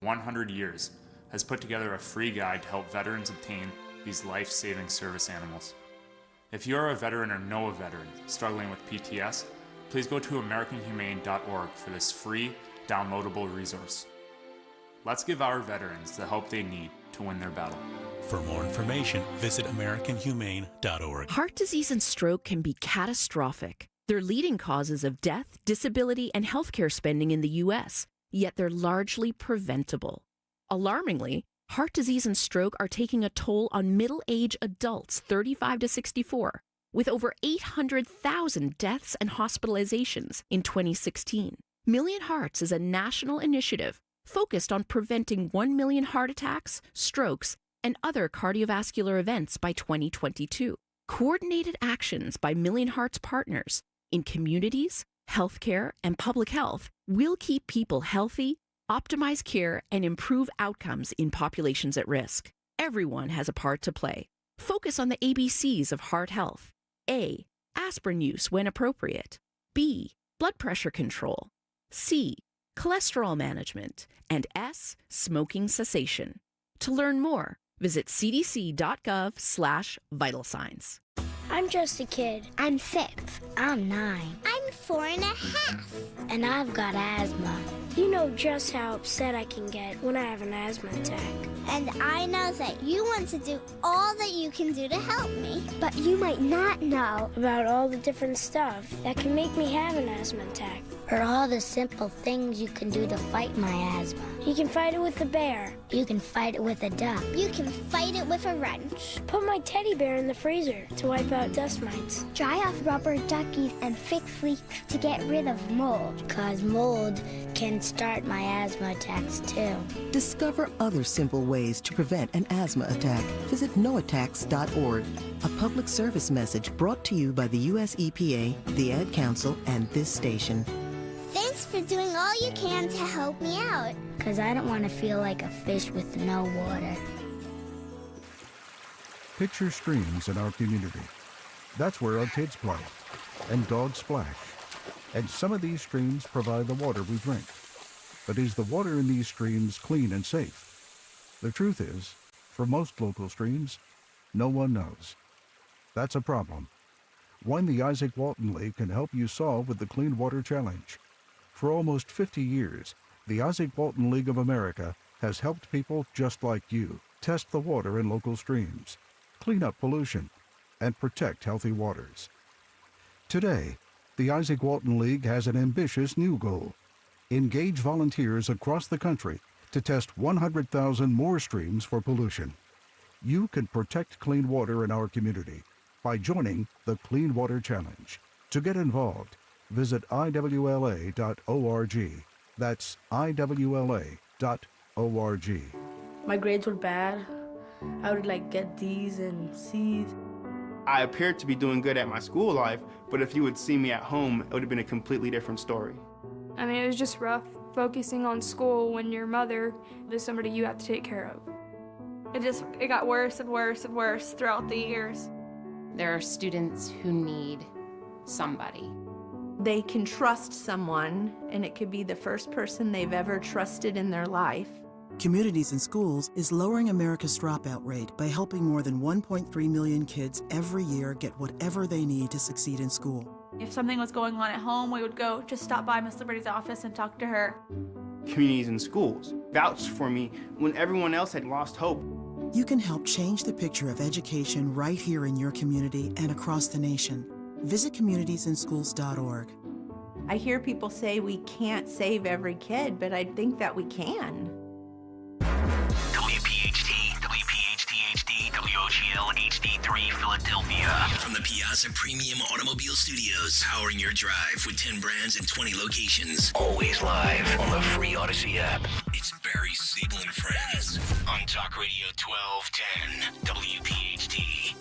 100 years, has put together a free guide to help veterans obtain these life-saving service animals. If you are a veteran or know a veteran struggling with PTS, please go to AmericanHumane.org for this free, downloadable resource. Let's give our veterans the help they need to win their battle. For more information, visit AmericanHumane.org. Heart disease and stroke can be catastrophic. They're leading causes of death, disability, and healthcare spending in the U.S., yet they're largely preventable. Alarmingly, heart disease and stroke are taking a toll on middle-aged adults 35 to 64, with over 800,000 deaths and hospitalizations in 2016. Million Hearts is a national initiative focused on preventing 1 million heart attacks, strokes, and other cardiovascular events by 2022. Coordinated actions by Million Hearts partners in communities, healthcare, and public health will keep people healthy, optimize care, and improve outcomes in populations at risk. Everyone has a part to play. Focus on the ABCs of heart health. A. Aspirin use when appropriate. B. Blood pressure control. C. Cholesterol management. And S. Smoking cessation. To learn more, visit cdc.gov/vital signs. I'm just a kid. I'm 6. I'm 9. I'm 4.5. And I've got asthma. You know just how upset I can get when I have an asthma attack. And I know that you want to do all that you can do to help me. But you might not know about all the different stuff that can make me have an asthma attack. Or all the simple things you can do to fight my asthma. You can fight it with a bear. You can fight it with a duck. You can fight it with a wrench. Put my teddy bear in the freezer to wipe out dust mites. Dry off rubber duckies and fix leaks to get rid of mold. 'Cause mold can start my asthma attacks too. Discover other simple ways to prevent an asthma attack. Visit noattacks.org. A public service message brought to you by the U.S. EPA, the Ad Council, and this station. Thanks for doing all you can to help me out. 'Cause I don't want to feel like a fish with no water. Picture streams in our community. That's where our kids play, and dogs splash. And some of these streams provide the water we drink. But is the water in these streams clean and safe? The truth is, for most local streams, no one knows. That's a problem. One the Isaac Walton League can help you solve with the Clean Water Challenge. For almost 50 years, the Isaac Walton League of America has helped people just like you test the water in local streams, clean up pollution, and protect healthy waters. Today, the Isaac Walton League has an ambitious new goal: engage volunteers across the country to test 100,000 more streams for pollution. You can protect clean water in our community by joining the Clean Water Challenge. To get involved, visit iwla.org. That's iwla.org. My grades were bad. I would get D's and C's. I appeared to be doing good at my school life, but if you would see me at home, it would have been a completely different story. I mean, it was just rough focusing on school when your mother is somebody you have to take care of. It got worse and worse and worse throughout the years. There are students who need somebody. They can trust someone, and it could be the first person they've ever trusted in their life. Communities in Schools is lowering America's dropout rate by helping more than 1.3 million kids every year get whatever they need to succeed in school. If something was going on at home, we would go just stop by Miss Liberty's office and talk to her. Communities in Schools vouched for me when everyone else had lost hope. You can help change the picture of education right here in your community and across the nation. Visit communitiesinschools.org. I hear people say we can't save every kid, but I think that we can. WPHT, WPHT-HD, WOGL HD3 Philadelphia. From the Piazza Premium Automobile Studios, powering your drive with 10 brands and 20 locations. Always live on the free Odyssey app. It's Barry, Sable, and Friends on Talk Radio 1210 WPHT.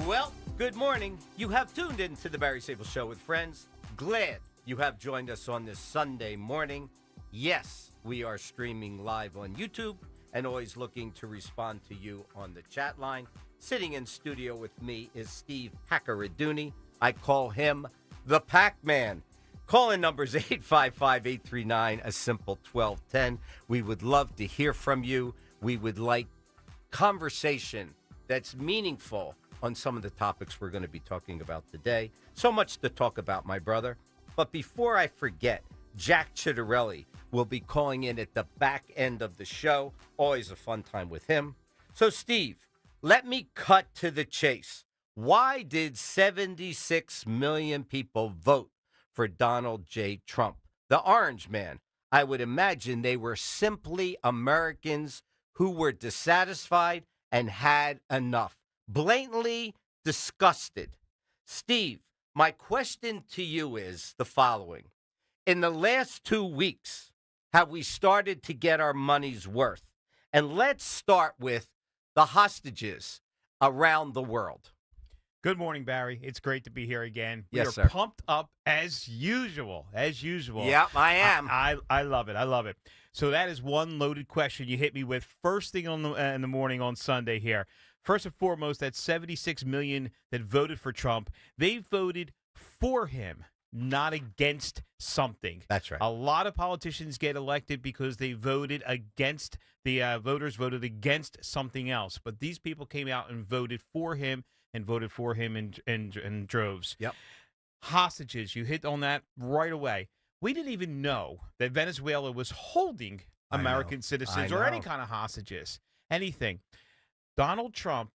Well, good morning. You have tuned in to the Barry Sable Show with Friends. Glad you have joined us on this Sunday morning. Yes, we are streaming live on YouTube and always looking to respond to you on the chat line. Sitting in studio with me is Steve Hackeraduni. I call him the Pac-Man. Call-in number is 855-839, a simple 1210. We would love to hear from you. We would like conversation that's meaningful on some of the topics we're going to be talking about today. So much to talk about, my brother. But before I forget, Jack Chittarelli will be calling in at the back end of the show. Always a fun time with him. So, Steve, let me cut to the chase. Why did 76 million people vote for Donald J. Trump, the orange man? I would imagine they were simply Americans who were dissatisfied and had enough. Blatantly disgusted. Steve, my question to you is the following. In the last 2 weeks, have we started to get our money's worth? And let's start with the hostages around the world. Good morning, Barry. It's great to be here again. Yes, we are sir. pumped up as usual. As usual. Yep, I am. I love it. I love it. So that is one loaded question you hit me with first thing in the morning on Sunday here. First and foremost, that 76 million that voted for Trump, they voted for him, not against something. That's right. A lot of politicians get elected because they voted against, the voters voted against something else. But these people came out and voted for him in droves. Yep. Hostages, you hit on that right away. We didn't even know that Venezuela was holding American citizens or any kind of hostages, anything. Donald Trump,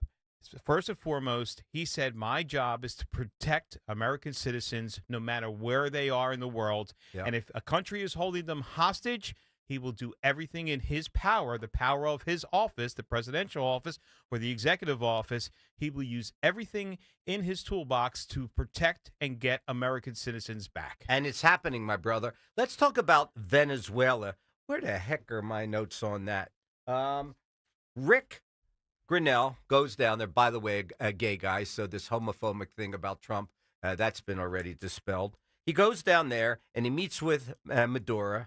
first and foremost, he said, my job is to protect American citizens no matter where they are in the world. Yep. And if a country is holding them hostage, he will do everything in his power, the power of his office, the presidential office or the executive office. He will use everything in his toolbox to protect and get American citizens back. And it's happening, my brother. Let's talk about Venezuela. Where the heck are my notes on that? Rick Grinnell goes down there, by the way, a gay guy, so this homophobic thing about Trump, that's been already dispelled. He goes down there and he meets with Maduro.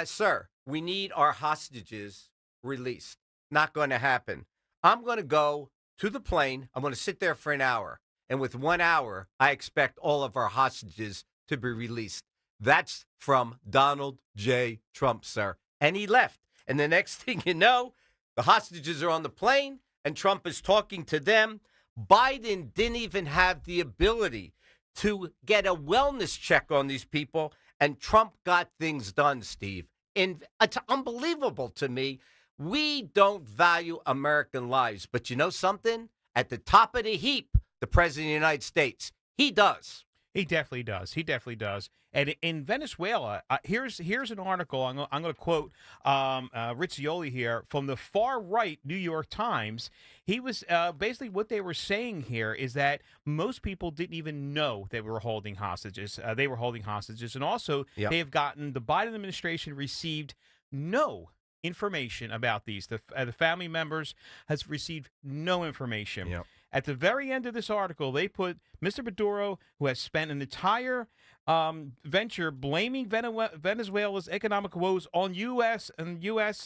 Sir, we need our hostages released. Not going to happen. I'm going to go to the plane. I'm going to sit there for an hour. And with 1 hour, I expect all of our hostages to be released. That's from Donald J. Trump, sir. And he left. And the next thing you know, the hostages are on the plane and Trump is talking to them. Biden didn't even have the ability to get a wellness check on these people. And Trump got things done, Steve. And it's unbelievable to me. We don't value American lives. But you know something? At the top of the heap, the President of the United States, he does. He definitely does. He definitely does. And in Venezuela, here's an article. I'm going to quote Riccioli here from the far right New York Times. He was basically what they were saying here is that most people didn't even know they were holding hostages. They were holding hostages, and also they have gotten the Biden administration received no information about these. The family members has received no information. Yep. At the very end of this article, they put Mr. Maduro, who has spent an entire venture blaming Venezuela's economic woes on U.S.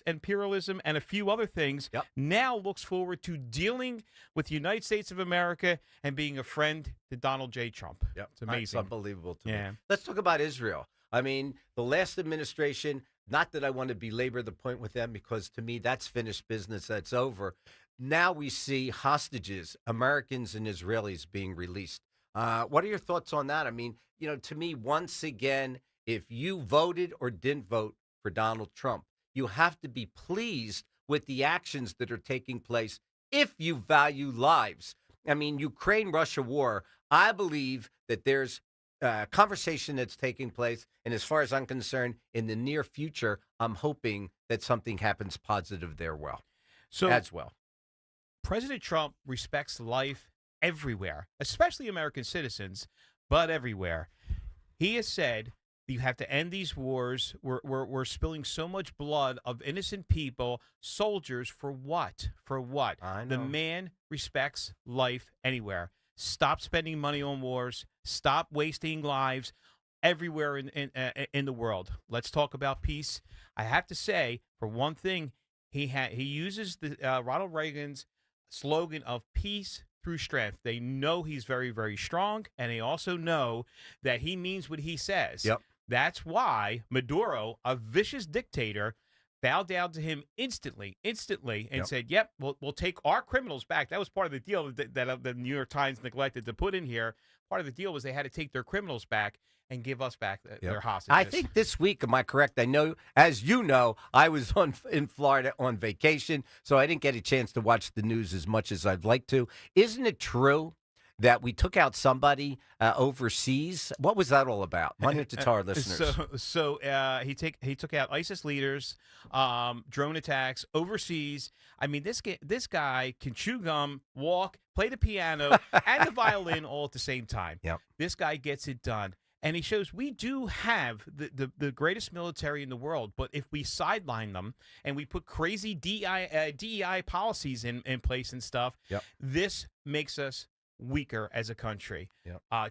imperialism and a few other things, now looks forward to dealing with the United States of America and being a friend to Donald J. Trump. Yep. It's amazing. It's unbelievable to me. Yeah. Let's talk about Israel. I mean, the last administration, not that I want to belabor the point with them because to me that's finished business, that's over. Now we see hostages, Americans and Israelis being released. What are your thoughts on that? I mean, you know, to me, once again, if you voted or didn't vote for Donald Trump, you have to be pleased with the actions that are taking place if you value lives. I mean, Ukraine-Russia war, I believe that there's a conversation that's taking place. And as far as I'm concerned, in the near future, I'm hoping that something happens positive there as well. President Trump respects life everywhere, especially American citizens, but everywhere. He has said you have to end these wars. We're spilling so much blood of innocent people, soldiers, for what? For what? I know. The man respects life anywhere. Stop spending money on wars. Stop wasting lives everywhere in the world. Let's talk about peace. I have to say, for one thing, he uses the Ronald Reagan's slogan of peace through strength. They know he's very, very strong, and they also know that he means what he says. Yep. That's why Maduro, a vicious dictator, bowed down to him instantly, and said, yep, we'll take our criminals back. That was part of the deal that the New York Times neglected to put in here. Part of the deal was they had to take their criminals back and give us back their hostages. I think this week, am I correct? I know, as you know, I was in Florida on vacation, so I didn't get a chance to watch the news as much as I'd like to. Isn't it true that we took out somebody overseas? What was that all about? Why don't you tell our listeners? So he took out ISIS leaders, drone attacks overseas. I mean, this guy can chew gum, walk, play the piano, and the violin all at the same time. Yep. This guy gets it done. And he shows we do have the greatest military in the world, but if we sideline them and we put crazy DEI policies in place and stuff, this makes us weaker as a country.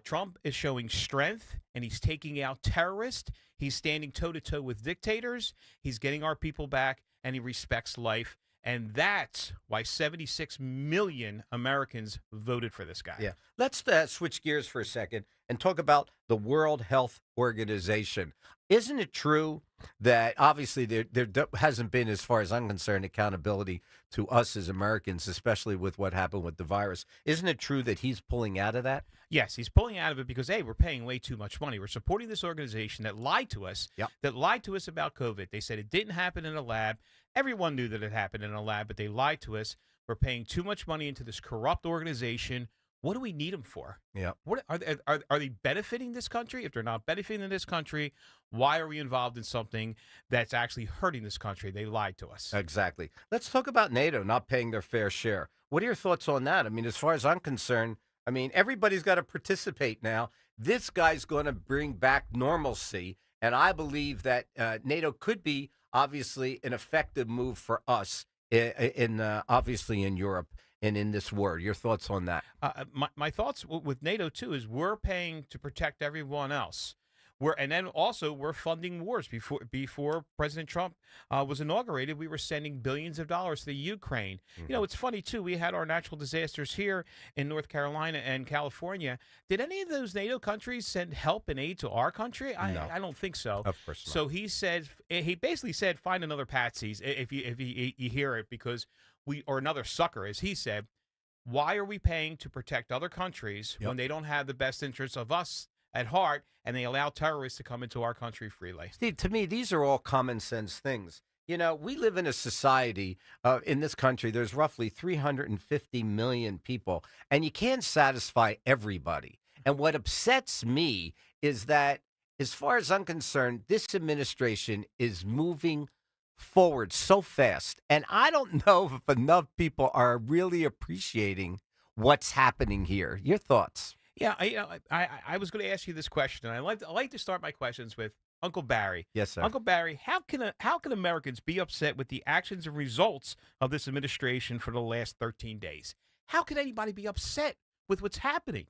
Trump is showing strength, and he's taking out terrorists. He's standing toe-to-toe with dictators. He's getting our people back, and he respects life. And that's why 76 million Americans voted for this guy. Yeah. Let's switch gears for a second and talk about the World Health Organization. Isn't it true that obviously there hasn't been, as far as I'm concerned, accountability to us as Americans, especially with what happened with the virus? Isn't it true that he's pulling out of that? Yes, he's pulling out of it because, A, we're paying way too much money. We're supporting this organization that lied to us, about COVID. They said it didn't happen in a lab. Everyone knew that it happened in a lab, but they lied to us. We're paying too much money into this corrupt organization. What do we need them for? Yeah. What are they benefiting this country? If they're not benefiting this country, why are we involved in something that's actually hurting this country? They lied to us. Exactly. Let's talk about NATO not paying their fair share. What are your thoughts on that? I mean, as far as I'm concerned, everybody's got to participate now. This guy's going to bring back normalcy, and I believe that NATO could be obviously an effective move for us obviously in Europe and in this war. Your thoughts on that? My thoughts with NATO, too, is we're paying to protect everyone else. We're funding wars. Before President Trump was inaugurated, we were sending billions of dollars to the Ukraine. Mm-hmm. You know, it's funny, too. We had our natural disasters here in North Carolina and California. Did any of those NATO countries send help and aid to our country? No. I don't think so. Of course not. So he basically said, find another patsies if you hear it, because or another sucker, as he said. Why are we paying to protect other countries when they don't have the best interests of us at heart, and they allow terrorists to come into our country freely? Steve, to me, these are all common sense things. You know, we live in a society in this country, there's roughly 350 million people, and you can't satisfy everybody. And what upsets me is that, as far as I'm concerned, this administration is moving forward so fast. And I don't know if enough people are really appreciating what's happening here. Your thoughts? Yeah, I was going to ask you this question, and I like to start my questions with Uncle Barry. Yes, sir. Uncle Barry, how can Americans be upset with the actions and results of this administration for the last 13 days? How can anybody be upset with what's happening?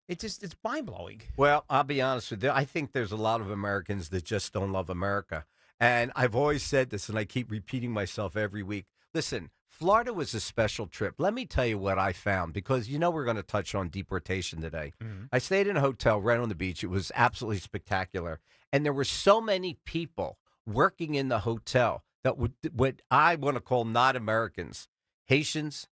It's mind-blowing. Well, I'll be honest with you. I think there's a lot of Americans that just don't love America. And I've always said this, and I keep repeating myself every week. Listen, Florida was a special trip. Let me tell you what I found, because we're going to touch on deportation today. Mm-hmm. I stayed in a hotel right on the beach. It was absolutely spectacular. And there were so many people working in the hotel that what I want to call not Americans, Haitians,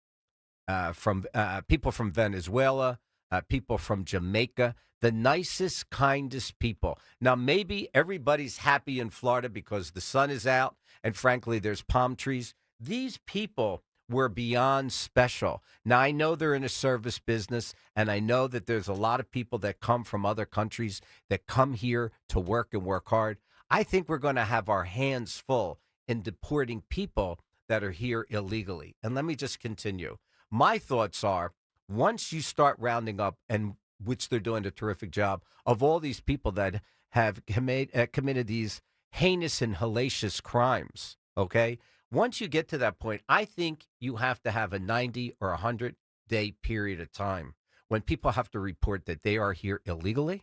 from people from Venezuela, people from Jamaica, the nicest, kindest people. Now, maybe everybody's happy in Florida because the sun is out and, frankly, there's palm trees. These people were beyond special. Now, I know they're in a service business, and I know that there's a lot of people that come from other countries that come here to work and work hard. I think we're going to have our hands full in deporting people that are here illegally. And let me just continue. My thoughts are, once you start rounding up, and which they're doing a terrific job, of all these people that have committed these heinous and hellacious crimes, okay? Once you get to that point, I think you have to have a 90 or 100-day period of time when people have to report that they are here illegally,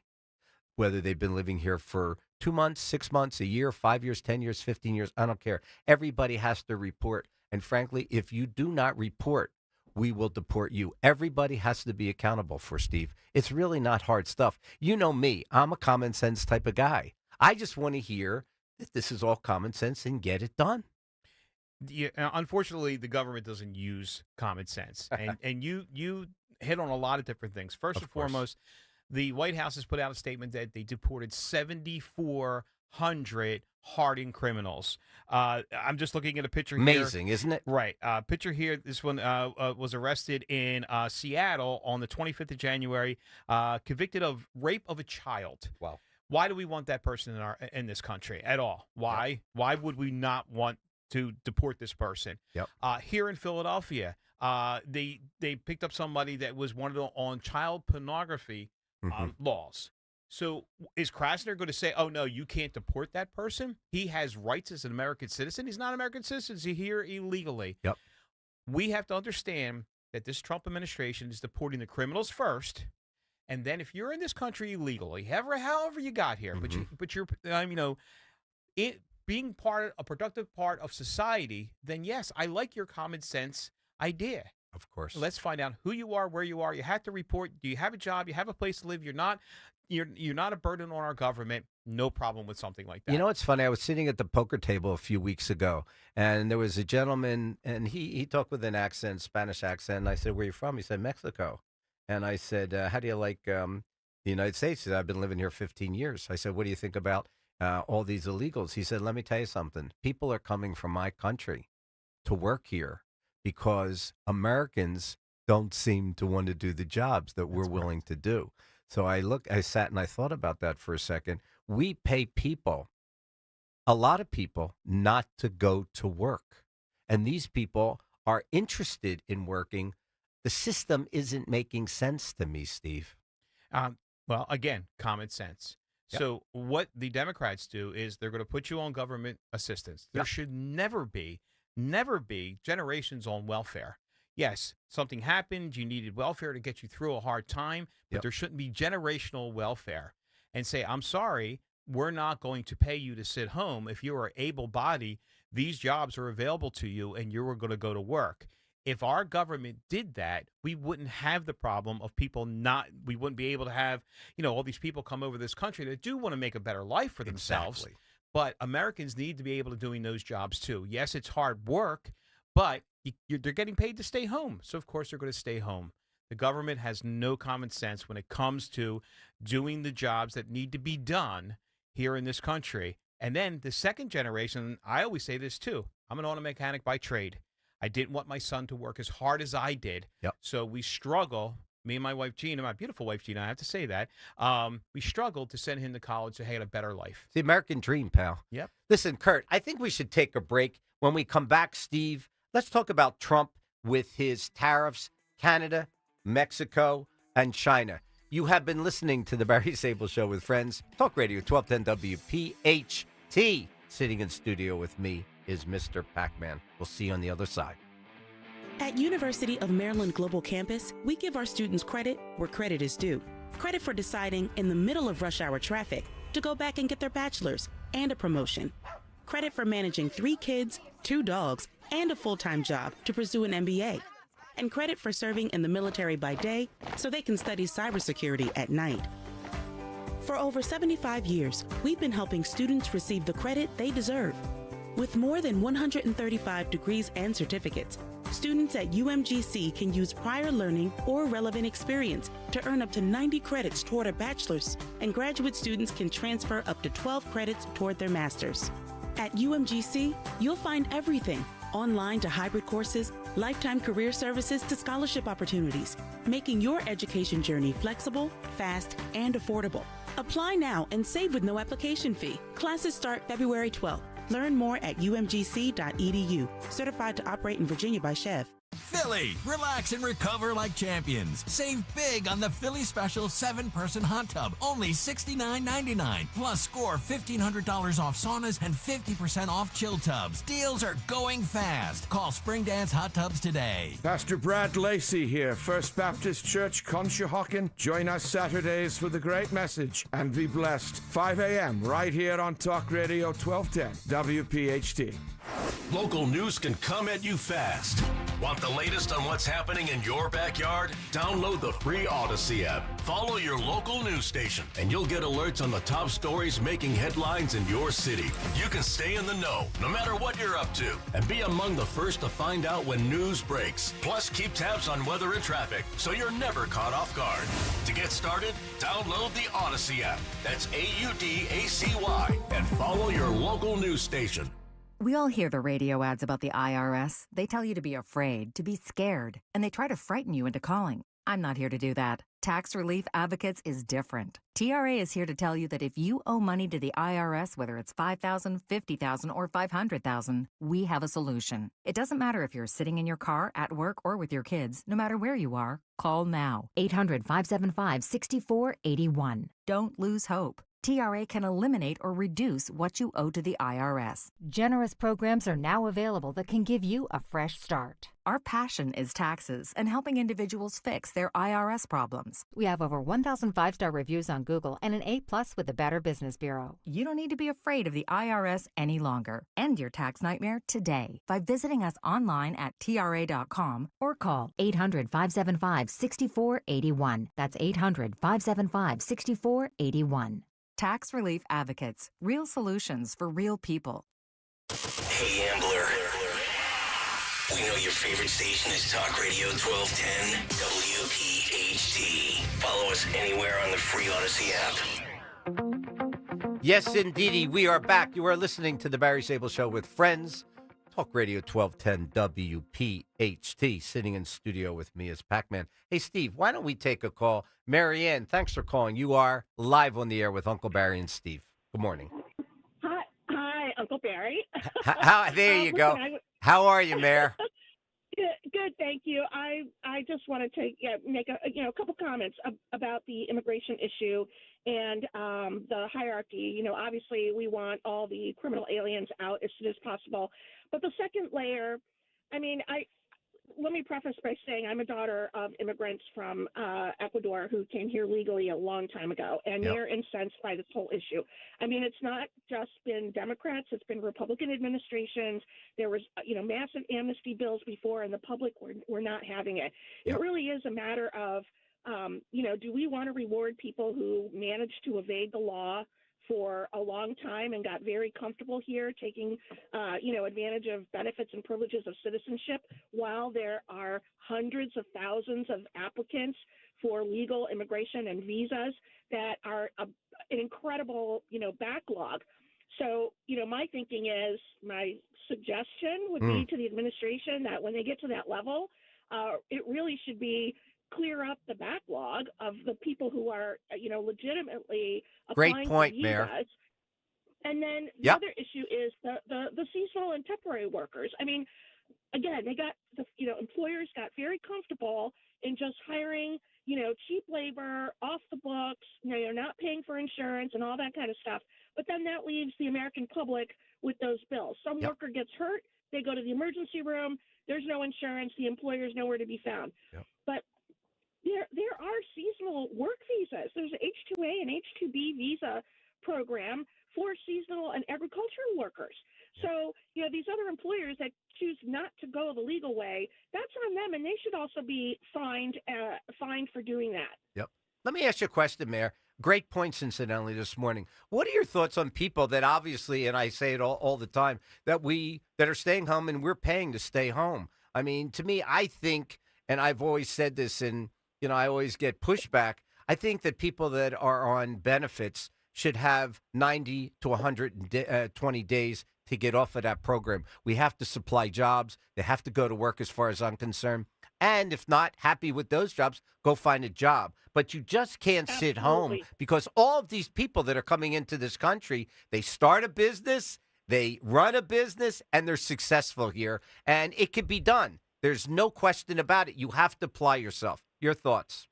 whether they've been living here for 2 months, 6 months, a year, 5 years, 10 years, 15 years, I don't care. Everybody has to report. And frankly, if you do not report we will deport you. Everybody has to be accountable for, Steve. It's really not hard stuff. You know me. I'm a common sense type of guy. I just want to hear that this is all common sense and get it done. Yeah, unfortunately, the government doesn't use common sense, and you hit on a lot of different things. First and foremost, the White House has put out a statement that they deported 7,400 hardened criminals. I'm just looking at a picture here. Amazing, isn't it? Right. Picture here. This one was arrested in Seattle on the 25th of January, convicted of rape of a child. Wow. Why do we want that person in this country at all? Why? Yeah. Why would we not want to deport this person? Yep. Here in Philadelphia, they picked up somebody that was wanted on child pornography laws. So is Krasner going to say, oh, no, you can't deport that person? He has rights as an American citizen. He's not an American citizen. He's here illegally. Yep. We have to understand that this Trump administration is deporting the criminals first. And then if you're in this country illegally, however you got here, but you're being a productive part of society, then yes, I like your common sense idea. Of course. Let's find out who you are, where you are. You have to report. Do you have a job? You have a place to live. You're not a burden on our government. No problem with something like that. You know, it's funny. I was sitting at the poker table a few weeks ago, and there was a gentleman, and he talked with an accent, Spanish accent. And I said, "Where are you from?" He said, "Mexico." And I said, "How do you like the United States?" He said, "I've been living here 15 years." I said, "What do you think about all these illegals?" He said, "Let me tell you something. People are coming from my country to work here because Americans don't seem to want to do the jobs that we're willing to do." So I sat and I thought about that for a second. We pay people, a lot of people, not to go to work. And these people are interested in working. The system isn't making sense to me, Steve. Well, again, common sense. Yep. So what the Democrats do is they're going to put you on government assistance. There should never be generations on welfare. Yes, something happened, you needed welfare to get you through a hard time, but there shouldn't be generational welfare. And say, I'm sorry, we're not going to pay you to sit home. If you are able-bodied, these jobs are available to you, and you are going to go to work. If our government did that, we wouldn't have the problem of we wouldn't be able to have, all these people come over this country that do want to make a better life for themselves. Exactly. But Americans need to be able to doing those jobs too. Yes, it's hard work, but they're getting paid to stay home. So, of course, they're going to stay home. The government has no common sense when it comes to doing the jobs that need to be done here in this country. And then the second generation, I always say this too, I'm an auto mechanic by trade. I didn't want my son to work as hard as I did. Yep. So we struggle, me and my wife, Gina, my beautiful wife, Gina, I have to say that. We struggled to send him to college so he had a better life. It's the American dream, pal. Yep. Listen, Kurt, I think we should take a break. When we come back, Steve, let's talk about Trump with his tariffs, Canada, Mexico, and China. You have been listening to the Barry Sable Show with friends. Talk Radio 1210 WPHT. Sitting in studio with me is Mr. Pac-Man. We'll see you on the other side. At University of Maryland Global Campus, we give our students credit where credit is due. Credit for deciding in the middle of rush hour traffic to go back and get their bachelor's and a promotion. Credit for managing 3 kids, 2 dogs, and a full-time job to pursue an MBA. And credit for serving in the military by day so they can study cybersecurity at night. For over 75 years, we've been helping students receive the credit they deserve. With more than 135 degrees and certificates, students at UMGC can use prior learning or relevant experience to earn up to 90 credits toward a bachelor's, and graduate students can transfer up to 12 credits toward their master's. At UMGC, you'll find everything, online to hybrid courses, lifetime career services to scholarship opportunities, making your education journey flexible, fast, and affordable. Apply now and save with no application fee. Classes start February 12th. Learn more at umgc.edu. Certified to operate in Virginia by Chev. Philly, relax and recover like champions. Save big on the Philly Special 7-person hot tub, only $69.99. Plus, score $1,500 off saunas and 50% off chill tubs. Deals are going fast. Call Spring Dance Hot Tubs today. Pastor Brad Lacey here, First Baptist Church, Conshohocken. Join us Saturdays for the great message and be blessed. 5 a.m. right here on Talk Radio 1210 WPHT. Local news can come at you fast. Want the latest on what's happening in your backyard? Download the free Odyssey app. Follow your local news station, and you'll get alerts on the top stories making headlines in your city. You can stay in the know, no matter what you're up to, and be among the first to find out when news breaks. Plus, keep tabs on weather and traffic, so you're never caught off guard. To get started, download the Odyssey app. That's AUDACY, and follow your local news station. We all hear the radio ads about the IRS. They tell you to be afraid, to be scared, and they try to frighten you into calling. I'm not here to do that. Tax Relief Advocates is different. TRA is here to tell you that if you owe money to the IRS, whether it's $5,000, $50,000, or $500,000, we have a solution. It doesn't matter if you're sitting in your car, at work, or with your kids. No matter where you are, call now. 800-575-6481. Don't lose hope. TRA can eliminate or reduce what you owe to the IRS. Generous programs are now available that can give you a fresh start. Our passion is taxes and helping individuals fix their IRS problems. We have over 1,000 5-star reviews on Google and an A+ with the Better Business Bureau. You don't need to be afraid of the IRS any longer. End your tax nightmare today by visiting us online at TRA.com or call 800-575-6481. That's 800-575-6481. Tax Relief Advocates. Real solutions for real people. Hey, Ambler. We know your favorite station is Talk Radio 1210 WPHT. Follow us anywhere on the free Odyssey app. Yes, indeedy, we are back. You are listening to the Barry Sable Show with friends. Talk Radio 1210 WPHT. Sitting in studio with me is Pac-Man. Hey, Steve, why don't we take a call? Marianne, thanks for calling. You are live on the air with Uncle Barry and Steve. Good morning. Hi, Uncle Barry. There you go. How are you, Mayor? Good, thank you. I just want to make a couple comments about the immigration issue and the hierarchy. Obviously we want all the criminal aliens out as soon as possible. But the second layer, let me preface by saying I'm a daughter of immigrants from Ecuador who came here legally a long time ago, and they're incensed by this whole issue. It's not just been Democrats, it's been Republican administrations. There was, massive amnesty bills before, and the public were not having it. It really is a matter of, do we want to reward people who managed to evade the law for a long time and got very comfortable here, taking, advantage of benefits and privileges of citizenship, while there are hundreds of thousands of applicants for legal immigration and visas that are an incredible, backlog. So, my thinking is, my suggestion would be to the administration that when they get to that level, it really should be clear up the backlog of the people who are, legitimately applying Great point, for visas. Mayor. And then the other issue is the seasonal and temporary workers. Again, they got employers got very comfortable in just hiring, cheap labor off the books. You're not paying for insurance and all that kind of stuff. But then that leaves the American public with those bills. Some worker gets hurt, they go to the emergency room. There's no insurance. The employer's nowhere to be found. But there are seasonal work visas. There's an H-2A and H-2B visa program for seasonal and agricultural workers. So, these other employers that choose not to go the legal way, that's on them, and they should also be fined for doing that. Yep. Let me ask you a question, Mayor. Great points, incidentally, this morning. What are your thoughts on people that obviously, and I say it all the time, that are staying home and we're paying to stay home? To me, I think, and I've always said this, and I always get pushback. I think that people that are on benefits should have 90 to 120 days to get off of that program. We have to supply jobs. They have to go to work, as far as I'm concerned. And if not happy with those jobs, go find a job. But you just can't sit home, because all of these people that are coming into this country, they start a business, they run a business, and they're successful here. And it can be done. There's no question about it. You have to apply yourself. Your thoughts?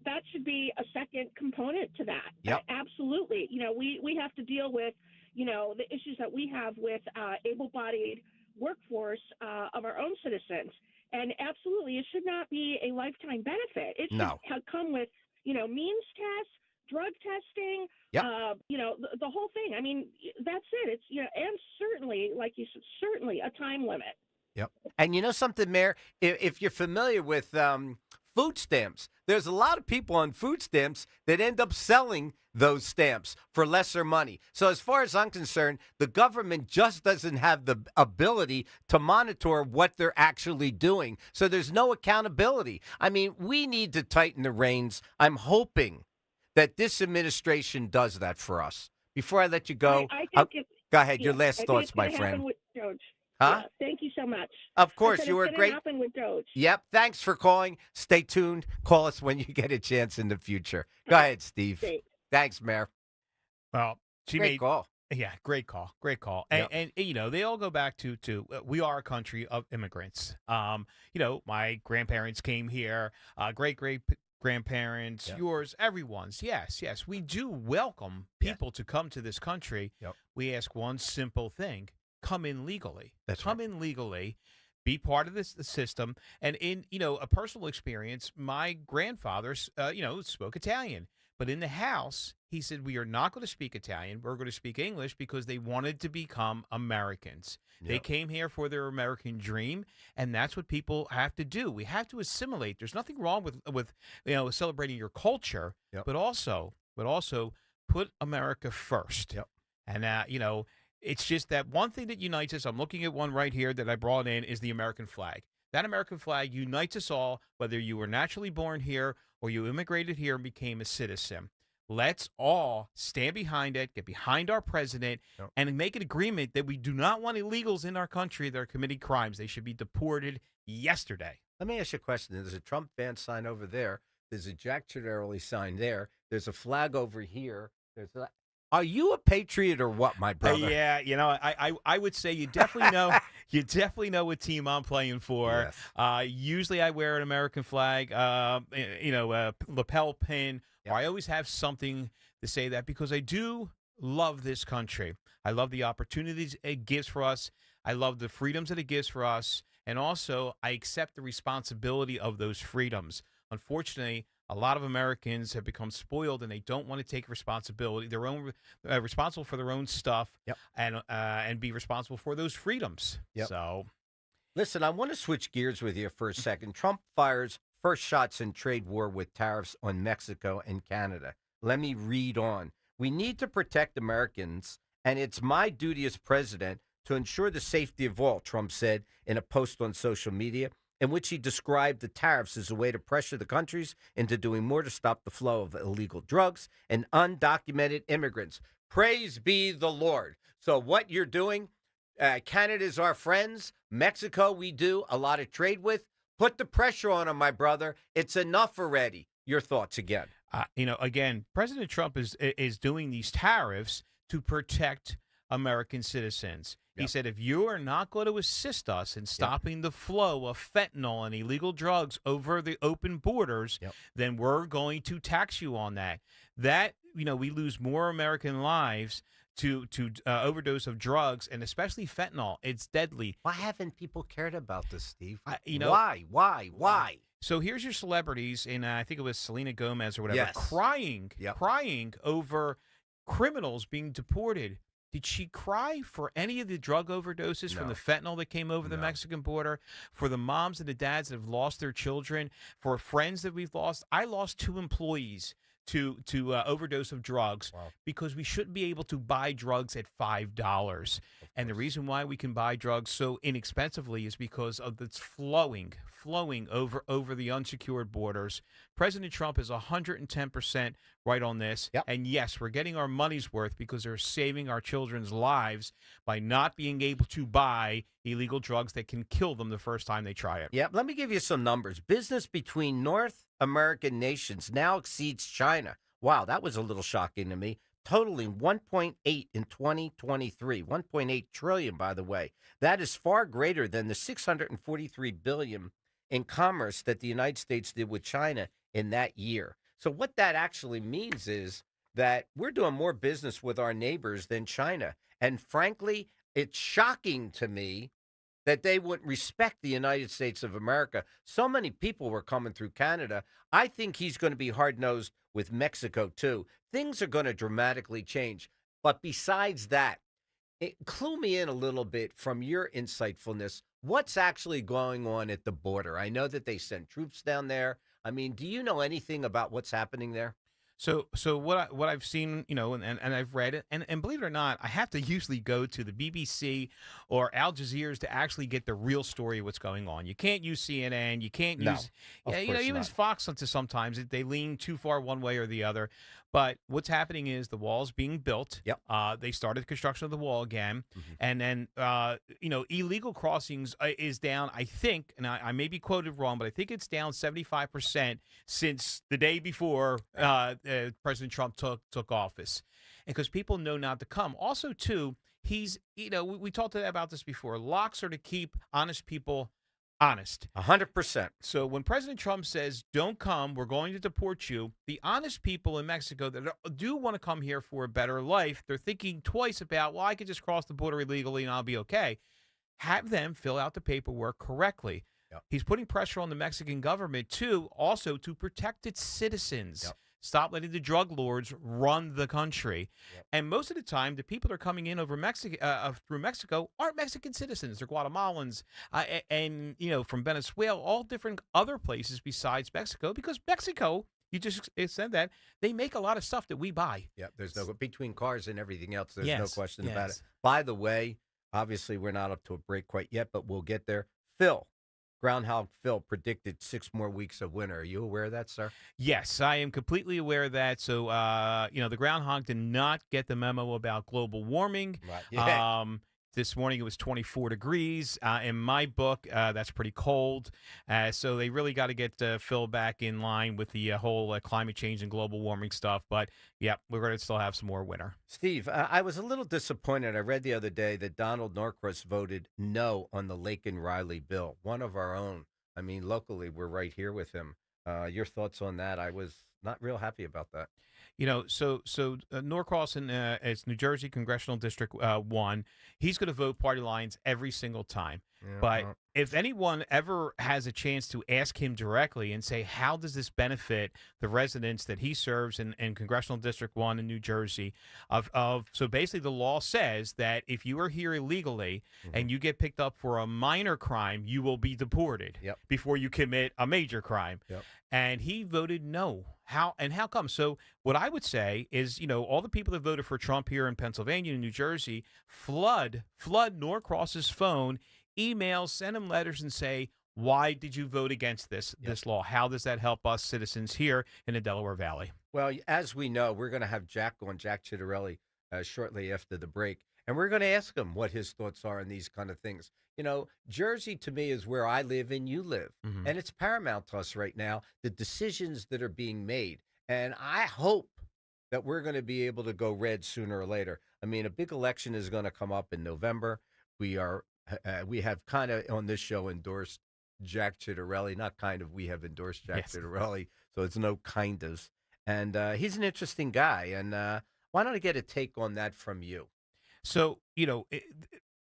That should be a second component to that. Yep. Absolutely. We have to deal with, the issues that we have with able-bodied workforce of our own citizens. And absolutely, it should not be a lifetime benefit. It should come with, means tests, drug testing, the whole thing. That's it. It's, and certainly, like you said, certainly a time limit. Yep. And you know something, Mayor? If you're familiar with food stamps, there's a lot of people on food stamps that end up selling those stamps for lesser money. So as far as I'm concerned, the government just doesn't have the ability to monitor what they're actually doing. So there's no accountability. I mean, we need to tighten the reins. I'm hoping that this administration does that for us. Before I let you go, I think go ahead. Your I last think thoughts, it's my gonna friend. happen with Doge. Huh? Yeah, thank you so much. Of I course, said you were it's gonna great. happen with Doge. Yep. Thanks for calling. Stay tuned. Call us when you get a chance in the future. Go ahead, Steve. Great. Thanks, Mayor. Well, she Great made call. Yeah, great call, great call. Yep. And you know, they all go back to we are a country of immigrants. You know, my grandparents came here, great grandparents, Yep. yours, everyone's. Yes, yes, we do welcome people to come to this country. Yep. We ask one simple thing: come in legally. That's come in legally. Be part of the system. And in a personal experience, my grandfather spoke Italian. But in the house, he said, we are not going to speak Italian. We're going to speak English because they wanted to become Americans. They Yep. came here for their American dream, and that's what people have to do. We have to assimilate. There's nothing wrong with celebrating your culture, Yep. but also put America first. Yep. And it's just that one thing that unites us. I'm looking at one right here that I brought in is the American flag. That American flag unites us all, whether you were naturally born here or you immigrated here and became a citizen. Let's all stand behind it, get behind our president, Yep. and make an agreement that we do not want illegals in our country that are committing crimes. They should be deported yesterday. Let me ask you a question. There's a Trump van sign over there. There's a Jack Ciardelli sign there. There's a flag over here. Are you a patriot or what, my brother? Yeah, I would say you definitely know what team I'm playing for. Yes. Usually I wear an American flag, lapel pin. Yep. Or I always have something to say that because I do love this country. I love the opportunities it gives for us. I love the freedoms that it gives for us, and also I accept the responsibility of those freedoms. Unfortunately, a lot of Americans have become spoiled, and they don't want to take responsibility, responsible for their own stuff, Yep. and be responsible for those freedoms. Yep. So, Listen, I want to switch gears with you for a second. Trump fires first shots in trade war with tariffs on Mexico and Canada. Let me read on. We need to protect Americans, and it's my duty as president to ensure the safety of all, Trump said in a post on social media, in which he described the tariffs as a way to pressure the countries into doing more to stop the flow of illegal drugs and undocumented immigrants. Praise be the Lord. So what you're doing, Canada's our friends. Mexico, we do a lot of trade with. Put the pressure on them, my brother. It's enough already. Your thoughts again. Again, President Trump is doing these tariffs to protect American citizens. He Yep. said, if you are not going to assist us in stopping the flow of fentanyl and illegal drugs over the open borders, Yep. then we're going to tax you on that. We lose more American lives to overdose of drugs, and especially fentanyl. It's deadly. Why haven't people cared about this, Steve? Why? Why? So here's your celebrities, and I think it was Selena Gomez or whatever, Yes. crying Yep. over criminals being deported. Did she cry for any of the drug overdoses from No. the fentanyl that came over the No. Mexican border? For the moms and the dads that have lost their children? For friends that we've lost? I lost 2 employees to overdose of drugs because we shouldn't be able to buy drugs at $5. And the reason why we can buy drugs so inexpensively is because of its flowing over the unsecured borders. President Trump is 110% right on this. Yep. And yes, we're getting our money's worth because they're saving our children's lives by not being able to buy illegal drugs that can kill them the first time they try it. Let me give you some numbers. Business between North American nations now exceeds China. Wow, that was a little shocking to me. Totaling 1.8 in 2023. 1.8 trillion, by the way. That is far greater than the 643 billion in commerce that the United States did with China in that year. So what that actually means is that we're doing more business with our neighbors than China. And frankly, it's shocking to me that they wouldn't respect the United States of America. So many people were coming through Canada. I think he's going to be hard-nosed with Mexico, too. Things are going to dramatically change. But besides that, clue me in a little bit from your insightfulness. What's actually going on at the border? I know that they sent troops down there. I mean, do you know anything about what's happening there? So what I've seen, and I've read it, and believe it or not, I have to usually go to the BBC or Al Jazeera to actually get the real story of what's going on. You can't use CNN, you can't No, use, of even course not. Fox. Sometimes they lean too far one way or the other. But what's happening is the wall's being built. Yep. They started construction of the wall again, and then illegal crossings is down. I think, and I may be quoted wrong, but I think it's down 75% since the day before President Trump took office, and because people know not to come. Also, too, he's we talked about this before. Locks are to keep honest people honest. 100%. So when President Trump says, "Don't come, we're going to deport you," the honest people in Mexico that do want to come here for a better life, they're thinking twice about, well, I could just cross the border illegally and I'll be okay. Have them fill out the paperwork correctly. Yep. He's putting pressure on the Mexican government, too, also to protect its citizens. Yep. Stop letting the drug lords run the country. Yep. And most of the time, the people that are coming in over through Mexico aren't Mexican citizens. They're Guatemalans and from Venezuela, all different other places besides Mexico, because Mexico, you just said that, they make a lot of stuff that we buy. Yeah, there's no between cars and everything else. There's no Yes, question about it. yes. By the way, obviously we're not up to a break quite yet, but we'll get there. Phil, Groundhog Phil predicted 6 more weeks of winter. Are you aware of that, sir? Yes, I am completely aware of that. So, the groundhog did not get the memo about global warming. Right. Yeah. This morning it was 24 degrees. In my book, that's pretty cold. So they really got to get Phil back in line with the whole climate change and global warming stuff. But, yeah, we're going to still have some more winter. Steve, I was a little disappointed. I read the other day that Donald Norcross voted no on the Laken Riley bill, one of our own. I mean, locally, we're right here with him. Your thoughts on that? I was not real happy about that. So Norcross it's New Jersey Congressional District 1. He's going to vote party lines every single time. Yeah, But well. if anyone ever has a chance to ask him directly and say, how does this benefit the residents that he serves in Congressional District 1 in New Jersey? So basically the law says that if you are here illegally and you get picked up for a minor crime, you will be deported before you commit a major crime. Yep. And he voted no. How come? So what I would say is, all the people that voted for Trump here in Pennsylvania and New Jersey, flood Norcross's phone, emails, send him letters and say, why did you vote against this law? How does that help us citizens here in the Delaware Valley? Well, as we know, we're going to have Jack Chitterelli, shortly after the break. And we're going to ask him what his thoughts are on these kind of things. Jersey to me is where I live and you live. Mm-hmm. And it's paramount to us right now, the decisions that are being made. And I hope that we're going to be able to go red sooner or later. I mean, a big election is going to come up in November. We have kind of on this show endorsed Jack Chitterelli. Not kind of, we have endorsed Jack Chitterelli. So it's no kind of. And he's an interesting guy. And why don't I get a take on that from you? So,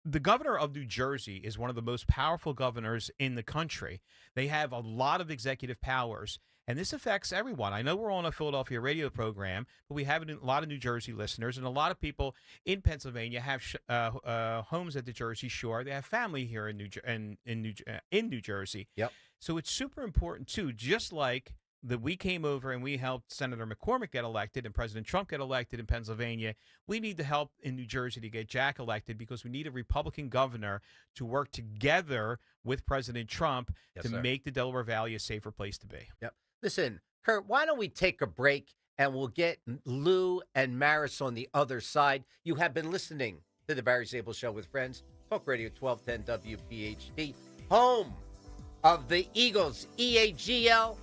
the governor of New Jersey is one of the most powerful governors in the country. They have a lot of executive powers, and this affects everyone. I know we're on a Philadelphia radio program, but we have a lot of New Jersey listeners, and a lot of people in Pennsylvania have homes at the Jersey Shore. They have family here in New Jersey. Yep. So it's super important, too, just like that we came over and we helped Senator McCormick get elected and President Trump get elected in Pennsylvania. We need the help in New Jersey to get Jack elected because we need a Republican governor to work together with President Trump to make the Delaware Valley a safer place to be. Yep. Listen, Kurt, why don't we take a break and we'll get Lou and Maris on the other side. You have been listening to the Barry Sable Show with Friends, Talk Radio 1210 WPHT, home of the Eagles, EAGLES.